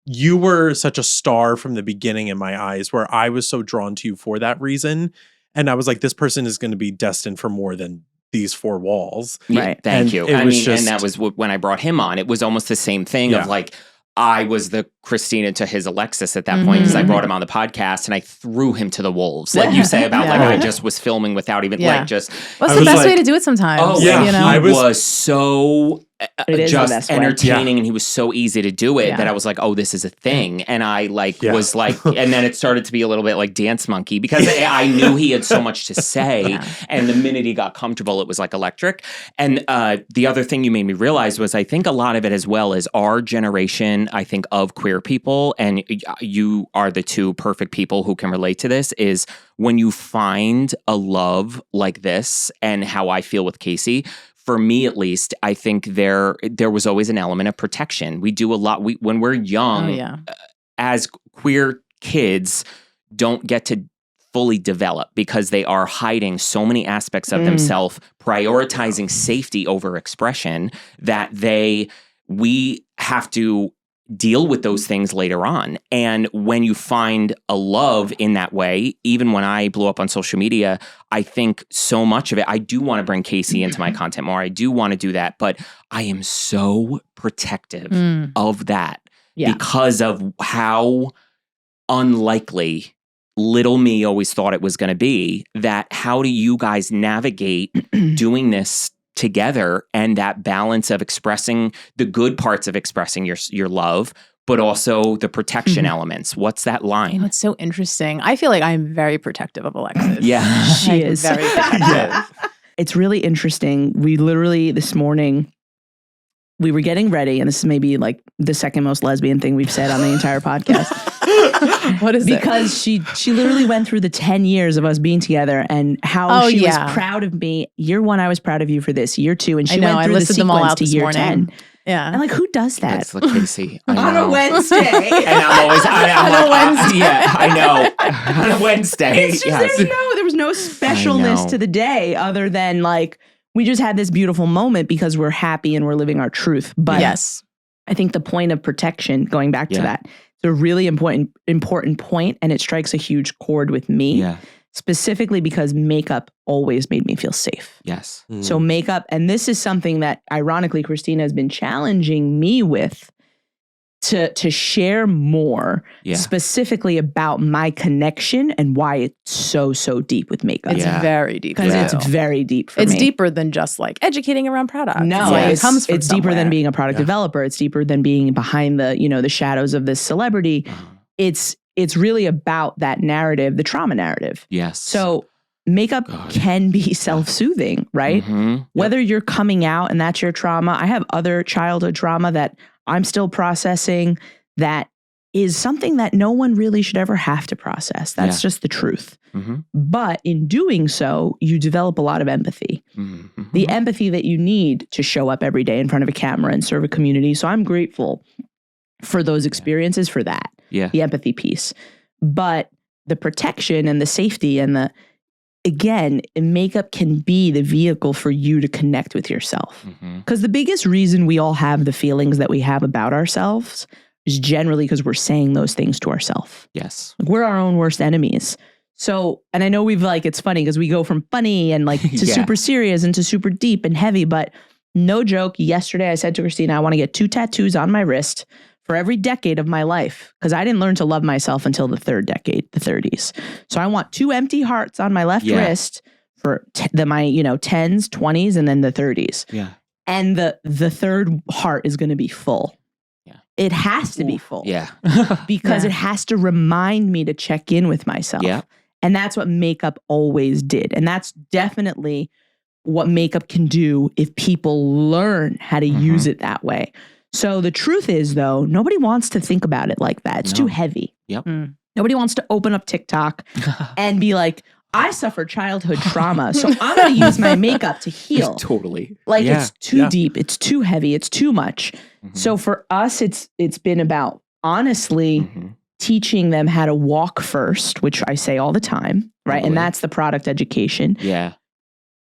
you were such a star from the beginning in my eyes, where I was so drawn to you for that reason. And I was like, this person is going to be destined for more than these four walls. Right. Thank you. I mean, and that was when I brought him on. It was almost the same thing of like, I was the Christina to his Alexis at that point, because I brought him on the podcast and I threw him to the wolves. Like you say about like, I just was filming without even like just. What's the best way to do it sometimes? Oh, you know? I was so just entertaining and he was so easy to do it that I was like, oh, this is a thing. And I like was like, and then it started to be a little bit like Dance Monkey, because I knew he had so much to say. And the minute he got comfortable, it was like electric. And the other thing you made me realize was, I think a lot of it as well is our generation, I think, of queer people, and you are the two perfect people who can relate to this, is when you find a love like this, and how I feel with Casey. For me, at least, I think there was always an element of protection. We do a lot. When we're young, as queer kids, don't get to fully develop because they are hiding so many aspects of themselves, prioritizing safety over expression, that we have to deal with those things later on. And when you find a love in that way, even when I blew up on social media, I think so much of it, I do want to bring Casey into my content more. I do want to do that, but I am so protective of that because of how unlikely little me always thought it was going to be. That how do you guys navigate doing this together, and that balance of expressing the good parts of expressing your love, but also the protection elements? What's that line? You know, it's so interesting. I feel like I'm very protective of Alexis. She is very protective. It's really interesting. We literally this morning, we were getting ready, and this is maybe like the second most lesbian thing we've said on the entire podcast. What is it? Because she literally went through the 10 years of us being together, and how was proud of me. Year 1, I was proud of you for this. Year 2, and she went through the sequence to year 10. Yeah. And like, who does that? That's like Casey. On a Wednesday. And I'm always, on a Wednesday. Yeah, I know. On a Wednesday. It's just, there was no specialness to the day other than like, we just had this beautiful moment because we're happy and we're living our truth. But yes, I think the point of protection, going back to that, it's a really important point, and it strikes a huge chord with me. Yeah. Specifically because makeup always made me feel safe. Yes. Mm. So makeup, and this is something that ironically Christina has been challenging me with to share more specifically about my connection and why it's so deep with makeup. It's very deep. Because it's very deep for me. It's deeper than just like educating around products. No, it comes from it's deeper than being a product developer. It's deeper than being behind the, the shadows of this celebrity. It's really about that narrative, the trauma narrative. Yes. So makeup can be self-soothing, right? Mm-hmm. Whether you're coming out and that's your trauma. I have other childhood trauma that I'm still processing that is something that no one really should ever have to process. That's just the truth. Mm-hmm. But in doing so, you develop a lot of empathy. Mm-hmm. The empathy that you need to show up every day in front of a camera and serve a community. So I'm grateful for those experiences, for that. Yeah. The empathy piece. But the protection and the safety and again, makeup can be the vehicle for you to connect with yourself. Because the biggest reason we all have the feelings that we have about ourselves is generally because we're saying those things to ourselves. Yes. We're our own worst enemies. So, and I know it's funny because we go from funny and like to super serious and to super deep and heavy, but no joke. Yesterday I said to Christina, I want to get 2 tattoos on my wrist for every decade of my life, because I didn't learn to love myself until the third decade, the 30s. So I want 2 empty hearts on my left wrist for my 10s, 20s, and then the 30s. Yeah. And the third heart is going to be full. Yeah. It has to be full. Yeah. Because it has to remind me to check in with myself. Yeah. And that's what makeup always did. And that's definitely what makeup can do if people learn how to use it that way. So the truth is, though, nobody wants to think about it like that. It's too heavy. Yep. Nobody wants to open up TikTok and be like, I suffered childhood trauma, so I'm going to use my makeup to heal. Totally. Like it's too deep. It's too heavy. It's too much. So for us, it's been about honestly teaching them how to walk first, which I say all the time, right? Totally. And that's the product education. Yeah.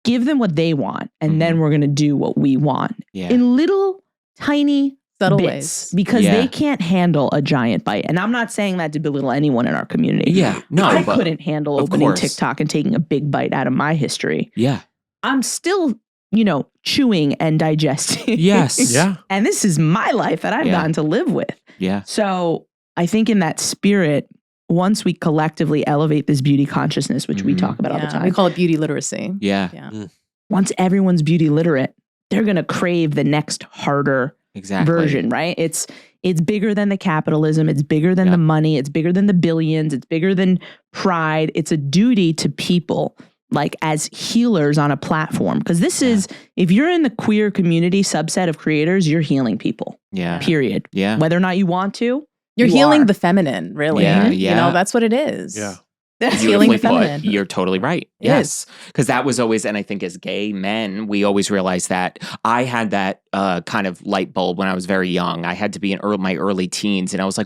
Give them what they want, and then we're going to do what we want in little tiny subtle bits, ways, because they can't handle a giant bite. And I'm not saying that to belittle anyone in our community. Yeah, no, I couldn't handle opening TikTok and taking a big bite out of my history. Yeah, I'm still, chewing and digesting. Yes, yeah. And this is my life that I've gotten to live with. Yeah. So I think in that spirit, once we collectively elevate this beauty consciousness, which we talk about all the time, we call it beauty literacy. Yeah. Once everyone's beauty literate, they're going to crave the next harder version, right? It's bigger than the capitalism. It's bigger than the money. It's bigger than the billions. It's bigger than pride. It's a duty to people, like as healers on a platform. Because this is, if you're in the queer community subset of creators, you're healing people. Yeah. Period. Yeah. Whether or not you want to. You're healing the feminine, really. Yeah. That's what it is. Yeah. That's healing the feminine. You're totally right. Yes. Because that was always, and I think as gay men, we always realized that. I had that kind of light bulb when I was very young. I had to be in my early teens. And I was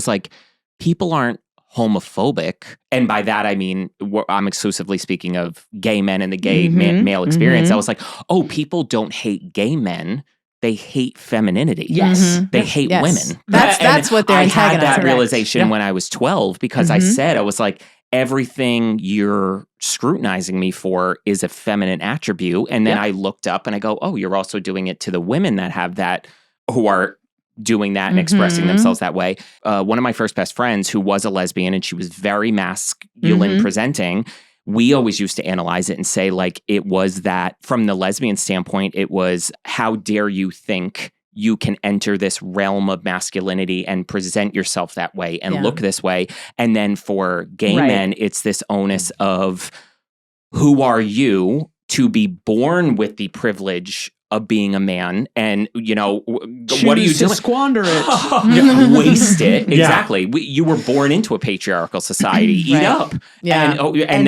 like, people aren't homophobic. And by that, I mean, I'm exclusively speaking of gay men and the gay male experience. I was like, oh, people don't hate gay men. They hate femininity. Yes. They hate women. That's what they're antagonizing. I had that realization when I was 12 because I was like, everything you're scrutinizing me for is a feminine attribute. And then I looked up and I go, oh, you're also doing it to the women that have that, who are doing that and expressing themselves that way. One of my first best friends who was a lesbian and she was very masculine presenting, we always used to analyze it and say, like, it was that from the lesbian standpoint, it was, how dare you think you can enter this realm of masculinity and present yourself that way and look this way. And then for gay men, it's this onus of, who are you to be born with the privilege of being a man, and Choose what are you to doing? Squander it. Waste it. Exactly. You were born into a patriarchal society. Eat up. Yeah. And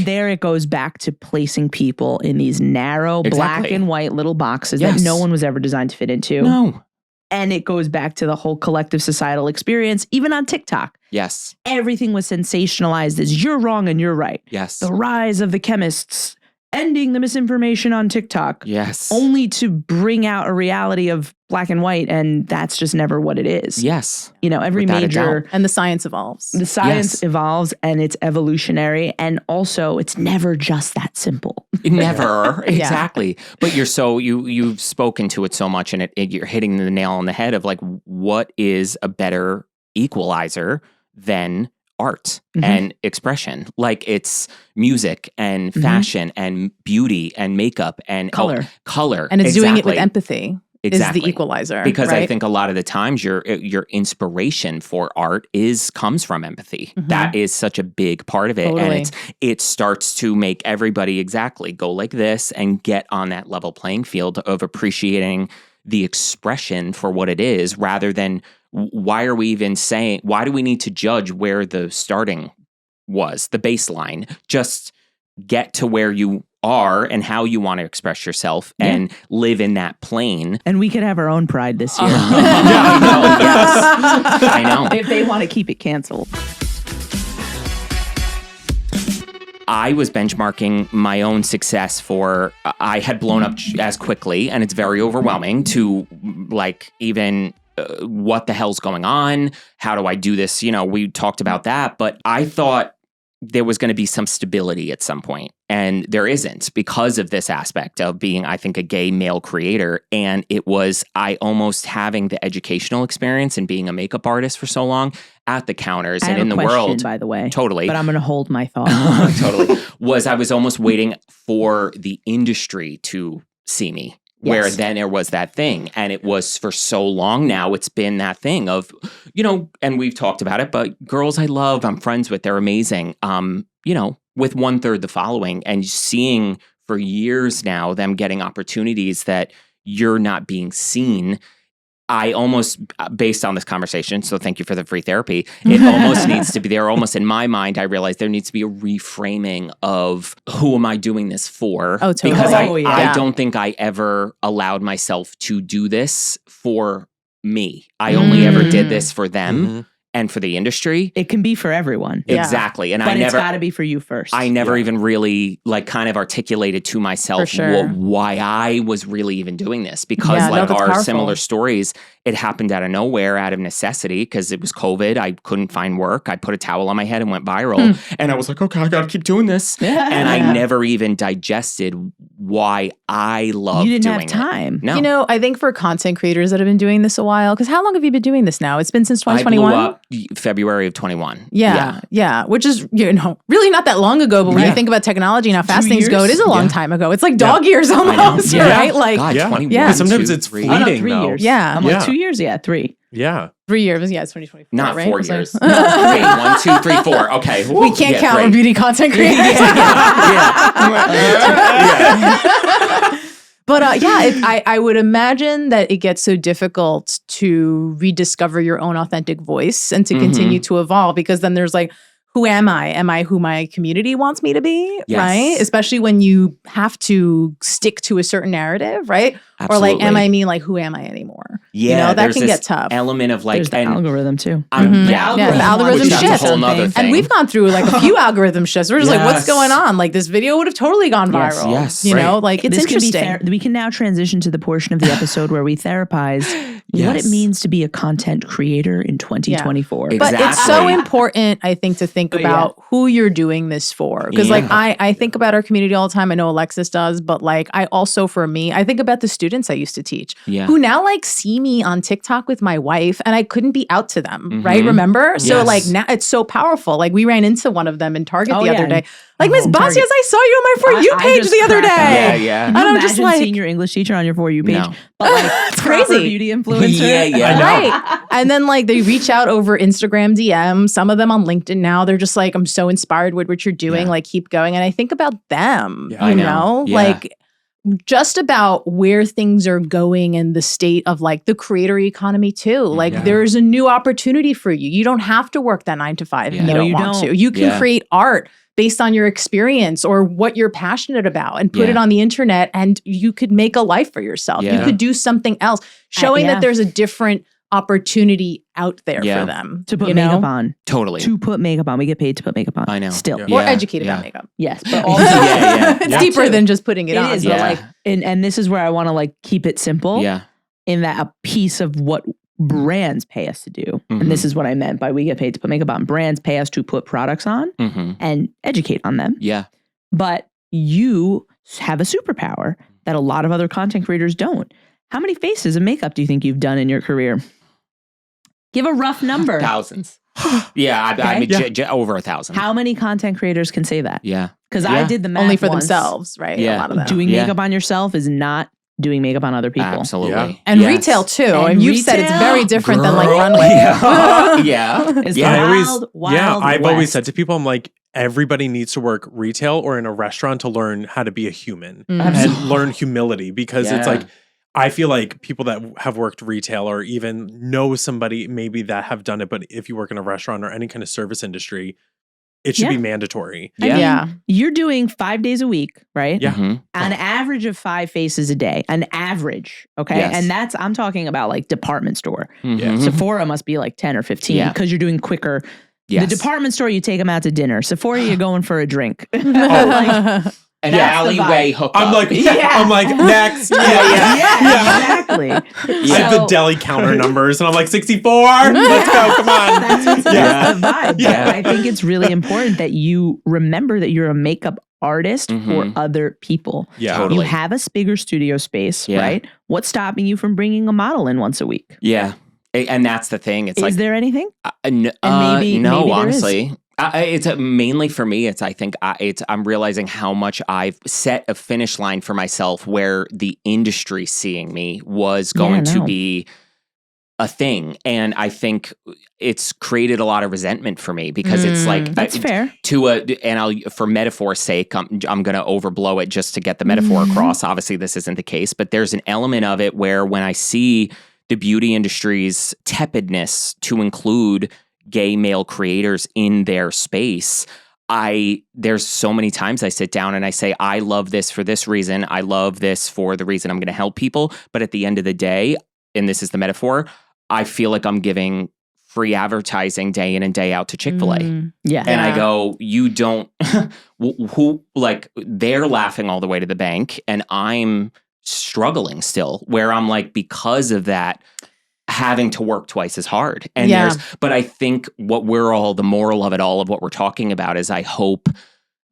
there it goes back to placing people in these narrow black and white little boxes that no one was ever designed to fit into. No. And it goes back to the whole collective societal experience, even on TikTok. Yes. Everything was sensationalized as you're wrong and you're right. Yes. The rise of the chemists, ending the misinformation on TikTok. Yes. Only to bring out a reality of black and white, and that's just never what it is. Yes. Every Without major... And the science evolves. The science evolves, and it's evolutionary, and also it's never just that simple. Never. Exactly. But you've spoken to it so much, and you're hitting the nail on the head of like, what is a better equalizer than art and expression? Like, it's music and fashion and beauty and makeup and color. Color. And it's doing it with empathy. Exactly. Is the equalizer. Because right? I think a lot of the times your inspiration for art comes from empathy. That is such a big part of it. Totally. And it starts to make everybody go like this and get on that level playing field of appreciating the expression for what it is, rather than why do we need to judge where the starting was, the baseline? Just get to where you are and how you want to express yourself and live in that plane. And we could have our own pride this year. I know. If they want to keep it canceled. I was benchmarking my own success I had blown up as quickly, and it's very overwhelming to like even what the hell's going on? How do I do this? We talked about that, but I thought there was going to be some stability at some point, and there isn't, because of this aspect of being, I think, a gay male creator. And I almost having the educational experience and being a makeup artist for so long at the counters and in the world, by the way, totally. But I'm going to hold my thought. Totally. I was almost waiting for the industry to see me. Where then there was that thing. And it was for so long now, it's been that thing of, and we've talked about it, but girls I love, I'm friends with, they're amazing. With 1/3 the following, and seeing for years now them getting opportunities that you're not being seen. I almost, based on this conversation, so thank you for the free therapy, it almost needs to be there. Almost in my mind, I realized there needs to be a reframing of who am I doing this for? Oh, totally. Because I don't think I ever allowed myself to do this for me. I only ever did this for them. And for the industry. It can be for everyone. Exactly. And but it's got to be for you first. I never even really kind of articulated to myself why I was really even doing this. Because our powerful. Similar stories, it happened out of nowhere, out of necessity, because it was COVID. I couldn't find work. I put a towel on my head and went viral. And I was like, okay, I got to keep doing this. And I never even digested why I love doing it. You didn't have time. No. I think for content creators that have been doing this a while, because how long have you been doing this now? It's been since 2021? I blew up February of 21. Yeah. Which is, really not that long ago, but when you think about technology and how fast things go, it is a long time ago. It's like dog years almost, right? Like, God, 21. Sometimes it's fleeting, 3 though. years. Yeah. I'm like 2 years? Yeah, 3. Yeah. 3 years. Yeah, it's 2024. Not right? 4 years. No, 3. 1, 2, 3, 4. Okay. We can't count on beauty content creators. But I would imagine that it gets so difficult to rediscover your own authentic voice and to continue to evolve, because then there's like, who am I? Am I who my community wants me to be? Yes. Right? Especially when you have to stick to a certain narrative, right? Absolutely. Or like, am I me? Like, who am I anymore? Yeah, that can get tough. Element of like, there's the algorithm too. The algorithm that's shift. a whole nother thing. And we've gone through like a few algorithm shifts. We're just like, what's going on? Like, this video would have totally gone viral. Yes, like, it's interesting. We can now transition to the portion of the episode where we therapize what it means to be a content creator in 2024. Yeah. But it's so important, I think, to think about who you're doing this for. Because like I think about our community all the time. I know Alexis does, but like I also, for me, I think about the students I used to teach who now like see me on TikTok with my wife, and I couldn't be out to them, right? Remember? So like now it's so powerful. Like we ran into one of them in Target the other day. Like, Miss Basias, I saw you on my For You page the other day. Yeah. And I'm just like, seeing your English teacher on your For You page. No. But like, it's crazy. Beauty influencer. Right. And then like they reach out over Instagram DM, some of them on LinkedIn now. They're just like, I'm so inspired with what you're doing. Like, keep going. And I think about them, you know? Like, just about where things are going and the state of like the creator economy too. Like there's a new opportunity for you. You don't have to work that 9 to 5 if you don't want to. You can create art based on your experience or what you're passionate about and put it on the internet, and you could make a life for yourself. You could do something else, showing that there's a different opportunity out there for them. To put makeup on. Totally. To put makeup on. We get paid to put makeup on. I know. Still. Or educate about makeup. Yes. But also it's deeper than just putting it on. Is, but like, and this is where I want to like keep it simple. Yeah. In that a piece of what brands pay us to do. And this is what I meant by we get paid to put makeup on. Brands pay us to put products on and educate on them. Yeah. But you have a superpower that a lot of other content creators don't. How many faces of makeup do you think you've done in your career? Give a rough number. Thousands. I mean, over 1,000. How many content creators can say that? Yeah. Because I did the math only for once. themselves, right? Yeah. A lot of them. Doing makeup on yourself is not doing makeup on other people. Absolutely. And retail too. And you've said it's very different than like runway. It's wild I've west. always said to people, I'm like, everybody needs to work retail or in a restaurant to learn how to be a human and learn humility, because it's like, I feel like people that have worked retail or even know somebody maybe that have done it, but if you work in a restaurant or any kind of service industry, it should be mandatory. I mean, you're doing 5 days a week, right? Yeah. An average of 5 faces a day. An average, okay? Yes. And I'm talking about like department store. Yeah. Sephora must be like 10 or 15 because you're doing quicker. Yes. The department store, you take them out to dinner. Sephora, you're going for a drink. An alleyway hookup. I'm like, I'm like, next. Exactly. I have the deli counter numbers and I'm like, 64. Let's go. Come on. That's the vibe. Yeah. I think it's really important that you remember that you're a makeup artist for other people. Yeah. Totally. You have a bigger studio space, right? What's stopping you from bringing a model in once a week? Yeah. And that's the thing. It's is there anything? No, maybe honestly. It's mainly for me. I think I'm realizing how much I've set a finish line for myself where the industry seeing me was going to be a thing. And I think it's created a lot of resentment for me because it's like that's fair. For metaphor's sake, I'm going to overblow it just to get the metaphor across. Obviously, this isn't the case, but there's an element of it where when I see the beauty industry's tepidness to include gay male creators in their space, there's so many times I sit down and I say, I love this for this reason. I love this for the reason I'm going to help people. But at the end of the day, and this is the metaphor, I feel like I'm giving free advertising day in and day out to Chick-fil-A. And I go, you don't, they're laughing all the way to the bank and I'm struggling still, where I'm like, because of that, having to work twice as hard. And but I think the moral of it all of what we're talking about is I hope,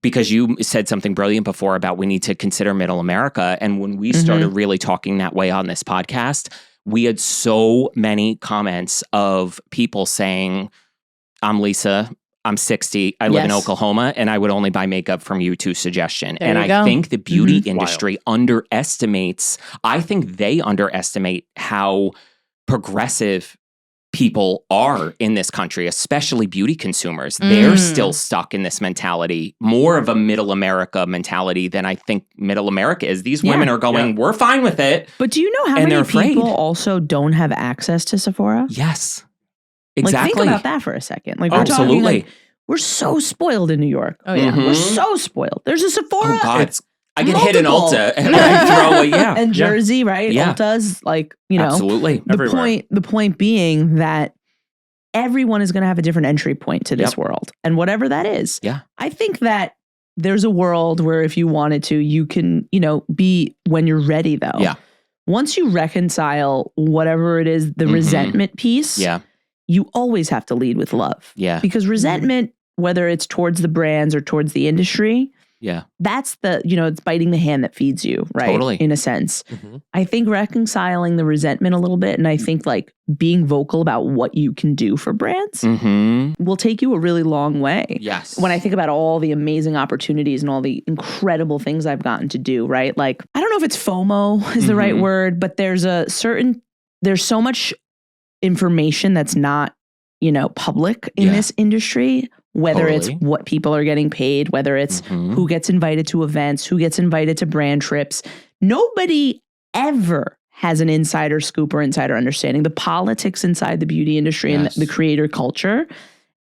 because you said something brilliant before about we need to consider middle America. And when we started really talking that way on this podcast, we had so many comments of people saying, I'm Lisa, I'm 60, I live in Oklahoma, and I would only buy makeup from you to suggestion. And I think the beauty industry underestimates how progressive people are in this country, especially beauty consumers. They're still stuck in this mentality, more of a middle America mentality than I think middle America is. These women are going, we're fine with it. But do you know how many people also don't have access to Sephora? Yes. Exactly. Like, think about that for a second. Like, we're talking, like, we're so spoiled in New York. Oh, yeah. We're so spoiled. There's a Sephora. Oh, God. I can hit an Ulta and I throw and Jersey, right? Ulta's like, absolutely. The point being that everyone is going to have a different entry point to this world. And whatever that is. Yeah. I think that there's a world where if you wanted to, you can, be when you're ready though. Yeah. Once you reconcile whatever it is, the resentment piece. Yeah. You always have to lead with love. Yeah. Because resentment, whether it's towards the brands or towards the industry, that's it's biting the hand that feeds you, right? Totally. In a sense. I think reconciling the resentment a little bit, and I think like being vocal about what you can do for brands will take you a really long way. Yes. When I think about all the amazing opportunities and all the incredible things I've gotten to do, right? Like, I don't know if it's FOMO is the right word, but there's so much information that's not, public in this industry, whether it's what people are getting paid, whether it's who gets invited to events, who gets invited to brand trips, nobody ever has an insider scoop or insider understanding. The politics inside the beauty industry and the creator culture,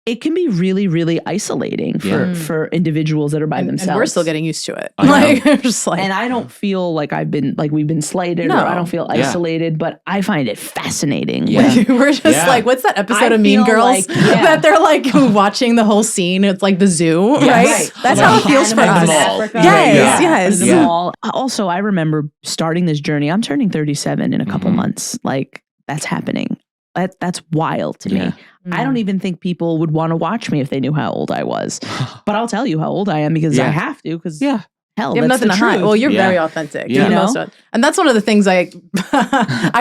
it can be really, really isolating for individuals that are by themselves. And we're still getting used to it. And I don't feel like we've been slighted or I don't feel isolated, but I find it fascinating. Yeah. We're just like, what's that episode of Mean Girls that they're like watching the whole scene? It's like the zoo, right? That's how it feels for us. Yes. Also, I remember starting this journey. I'm turning 37 in a couple months. Like, that's happening. That's wild to me. I don't even think people would want to watch me if they knew how old I was. But I'll tell you how old I am because I have to. Because hell, you have nothing to hide. Well, you're very authentic. You know? And that's one of the things I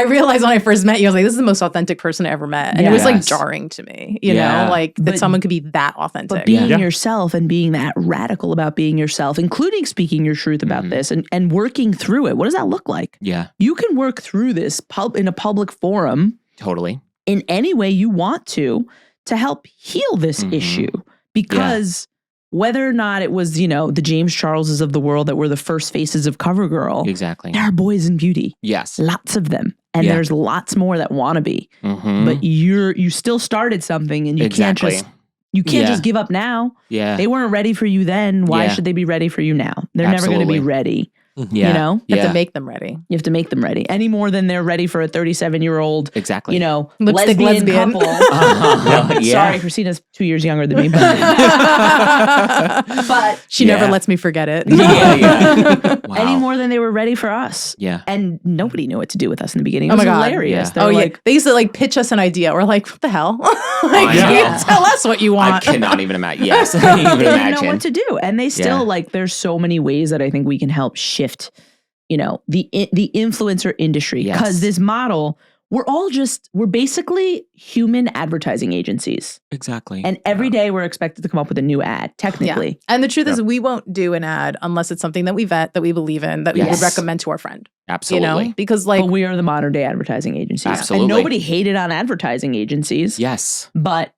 realized when I first met you. I was like, this is the most authentic person I ever met. And it was like jarring to me, you know, like that someone could be that authentic. But being yourself and being that radical about being yourself, including speaking your truth about this and working through it. What does that look like? Yeah. You can work through this in a public forum. Totally. In any way you want to help heal this issue. Because whether or not it was, the James Charleses of the world that were the first faces of CoverGirl. Exactly. There are boys in beauty. Yes. Lots of them. And there's lots more that want to be. But you still started something and you can't just give up now. Yeah. They weren't ready for you then. Why should they be ready for you now? They're never going to be ready. Yeah. You know? You have to make them ready. You have to make them ready. Any more than they're ready for a 37-year-old, exactly. Lesbian couple. Sorry, Christina's 2 years younger than me. But she never lets me forget it. Wow. Any more than they were ready for us. Yeah. And nobody knew what to do with us in the beginning. It was hilarious. Yeah. They used to pitch us an idea. We're like, what the hell? Tell us what you want. I cannot even imagine. Yes. I can't even they imagine. didn't know what to do. And they still there's so many ways that I think we can help shift, the influencer industry. Because this model, we're basically human advertising agencies. Exactly. And every day we're expected to come up with a new ad, technically. Yeah. And the truth is we won't do an ad unless it's something that we vet, that we believe in, that we would recommend to our friend. Absolutely. Because but we are the modern day advertising agencies. Absolutely. And nobody hated on advertising agencies. Yes. But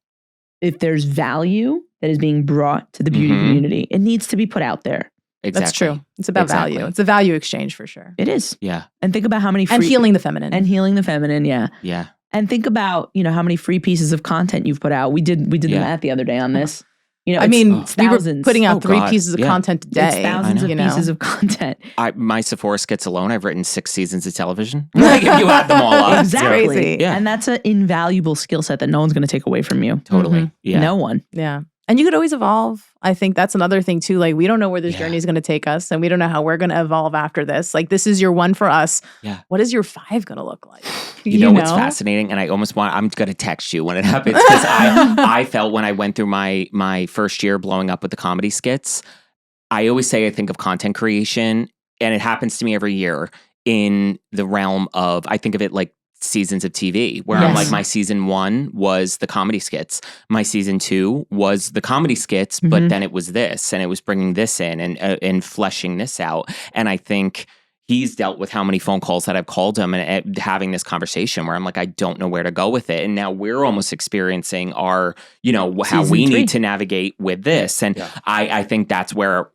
if there's value that is being brought to the beauty community, it needs to be put out there. Exactly. That's true. It's about value. It's a value exchange for sure. It is. Yeah. And think about how many and healing the feminine. Yeah. Yeah. And think about, how many free pieces of content you've put out. We did the math the other day on this. we were putting out 3 pieces of content a day. It's thousands of pieces of content. My Sephora skits alone, I've written 6 seasons of television. Like if you add them all up. Exactly. Crazy. Yeah. And that's an invaluable skill set that no one's going to take away from you. Totally. Yeah. No one. Yeah. And you could always evolve. I think that's another thing too. Like we don't know where this journey is going to take us, and we don't know how we're going to evolve after this. Like this is your 1 for us. Yeah. What is your 5 going to look like? You know what's fascinating? And I'm going to text you when it happens because I felt when I went through my first year blowing up with the comedy skits, I always say I think of content creation, and it happens to me every year in the realm of, I think of it like seasons of TV where I'm like, my season 1 was the comedy skits. My season 2 was the comedy skits, but then it was this, and it was bringing this in and fleshing this out. And I think he's dealt with how many phone calls that I've called him and having this conversation where I'm like, I don't know where to go with it. And now we're almost experiencing our, how season we 3 need to navigate with this. And I think that's where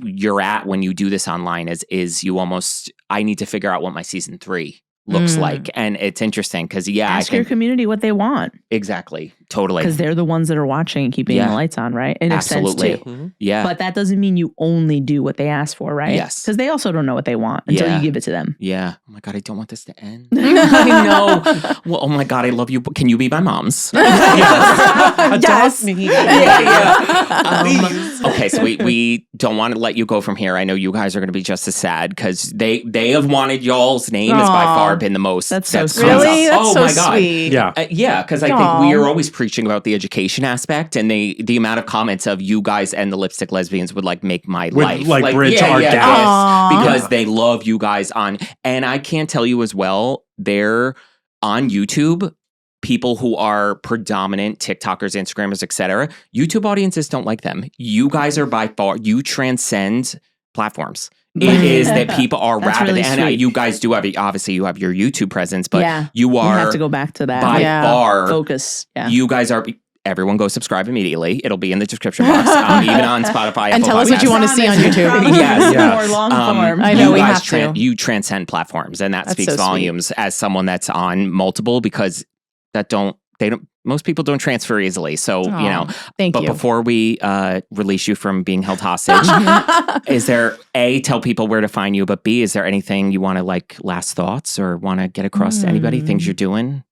you're at when you do this online is you almost, I need to figure out what my season 3 looks like. And it's interesting because ask your community what they want. Exactly. Totally. Because they're the ones that are watching and keeping the lights on, right? In absolutely. A sense too. Yeah. But that doesn't mean you only do what they ask for, right? Yes. Because they also don't know what they want until you give it to them. Yeah. Oh my God, I don't want this to end. I know. Well, oh my God, I love you. Can you be my mom's? Yes. Okay, so we don't want to let you go from here. I know you guys are going to be just as sad because they have wanted y'all's name has by far been the most. That's so sweet. Really? That's so sweet. Yeah. Because I think we are always preaching about the education aspect, and the amount of comments of you guys and the Lipstick Lesbians would make my life. Like bridge our gap. Because they love you guys and I can't tell you as well, they're on YouTube. People who are predominant TikTokers, Instagrammers, etc. YouTube audiences don't like them. You guys are by far, you transcend platforms. It is that people are rabid, really and you guys do have, obviously you have your YouTube presence, but you have to go back to that by far focus. Yeah. You guys are everyone go subscribe immediately. It'll be in the description box, even on Spotify. And Apple tell us what you want to see on YouTube. Yes. More long form. I know we have to. You transcend platforms, and that speaks volumes as someone that's on multiple, because most people don't transfer easily. So, thank you. But before we release you from being held hostage, is there A, tell people where to find you, but B, is there anything you want to last thoughts or want to get across to anybody, things you're doing?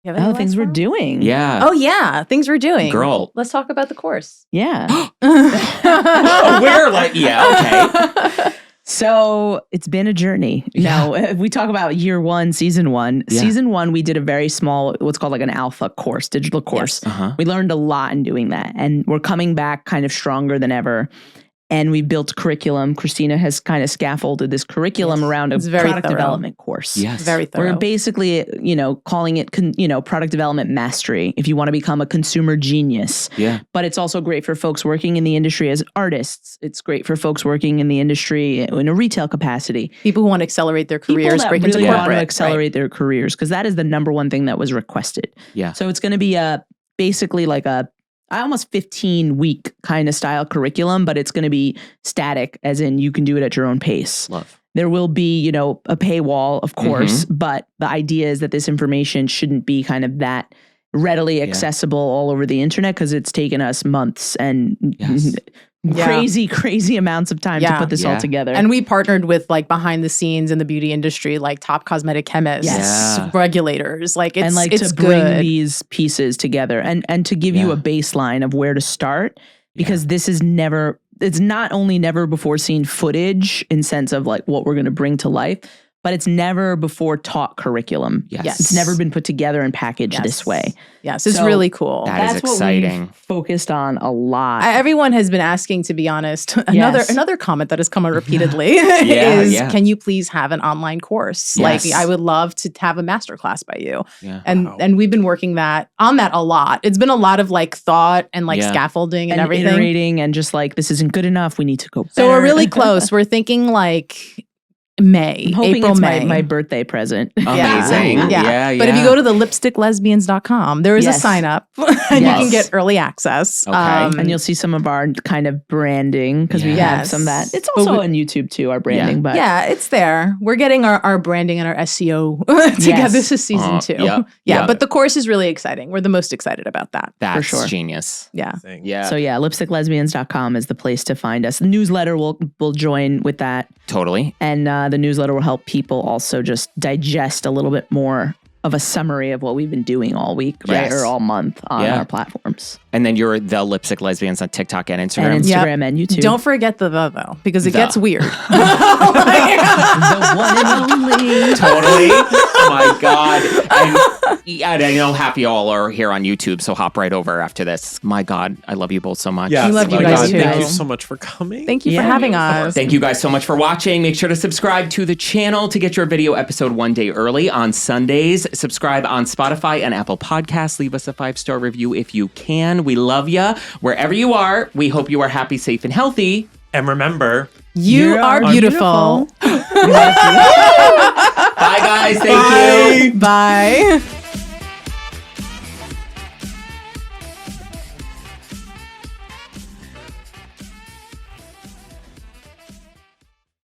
Things we're doing. Yeah. Oh, yeah. Things we're doing. Girl. Let's talk about the course. Yeah. We're okay. So it's been a journey. Now, if we talk about year one, season one. Yeah. Season one, we did a very small, what's called an alpha course, digital course. Yes. Uh-huh. We learned a lot in doing that. And we're coming back kind of stronger than ever. And we built curriculum. Christina has kind of scaffolded this curriculum around a product development course. Yes. Very thorough. We're basically, calling it, product development mastery if you want to become a consumer genius. Yeah. But it's also great for folks working in the industry as artists. It's great for folks working in the industry in a retail capacity. People who want to accelerate their careers, break into corporate. corporate. Want to accelerate their careers, because that is the number one thing that was requested. Yeah. So it's going to be basically a almost 15-week kind of style curriculum, but it's going to be static, as in you can do it at your own pace. Love. There will be, a paywall, of course, but the idea is that this information shouldn't be kind of that readily accessible all over the internet, because it's taken us months and crazy amounts of time to put this all together. And we partnered with behind the scenes in the beauty industry, top cosmetic chemists, regulators. It's to bring these pieces together and to give you a baseline of where to start, because this is it's not only never before seen footage in sense of what we're going to bring to life, but it's never before taught curriculum. Yes. It's never been put together and packaged this way. Yes, it's really cool. That's exciting. What we've focused on a lot. Everyone has been asking, to be honest. Another comment that has come on repeatedly is, can you please have an online course? Yes. I would love to have a masterclass by you. Yeah. And we've been working on that a lot. It's been a lot of thought and scaffolding and everything. Iterating and just this isn't good enough. We need to go better. So we're really close. We're thinking May, I'm hoping April, it's May. My birthday present. Amazing. Yeah. But if you go to the lipsticklesbians.com, there is a sign up and you can get early access. Okay. And you'll see some of our kind of branding, because we have some of that. It's also on YouTube too, our branding. But it's there. We're getting our branding and our SEO together. This is season 2. But the course is really exciting. We're the most excited about that. That's for sure. Genius. Yeah. Yeah. So lipsticklesbians.com is the place to find us. The newsletter will join with that. Totally. And the newsletter will help people also just digest a little bit more of a summary of what we've been doing all week, right? Or all month on our platforms. And then you're the Lipstick Lesbians on TikTok and Instagram. And YouTube. Don't forget the though, because it gets weird. The one and only. Totally. Oh my God. And I know half you all are here on YouTube, so hop right over after this. My God, I love you both so much. Yeah, we love you guys too. Thank you so much for coming. Thank you for having us. Thank you guys so much for watching. Make sure to subscribe to the channel to get your video episode one day early on Sundays. Subscribe on Spotify and Apple Podcasts. Leave us a 5-star review if you can. We love you. Wherever you are, we hope you are happy, safe, and healthy. And remember, you are beautiful. Bye, guys. Thank you. Bye.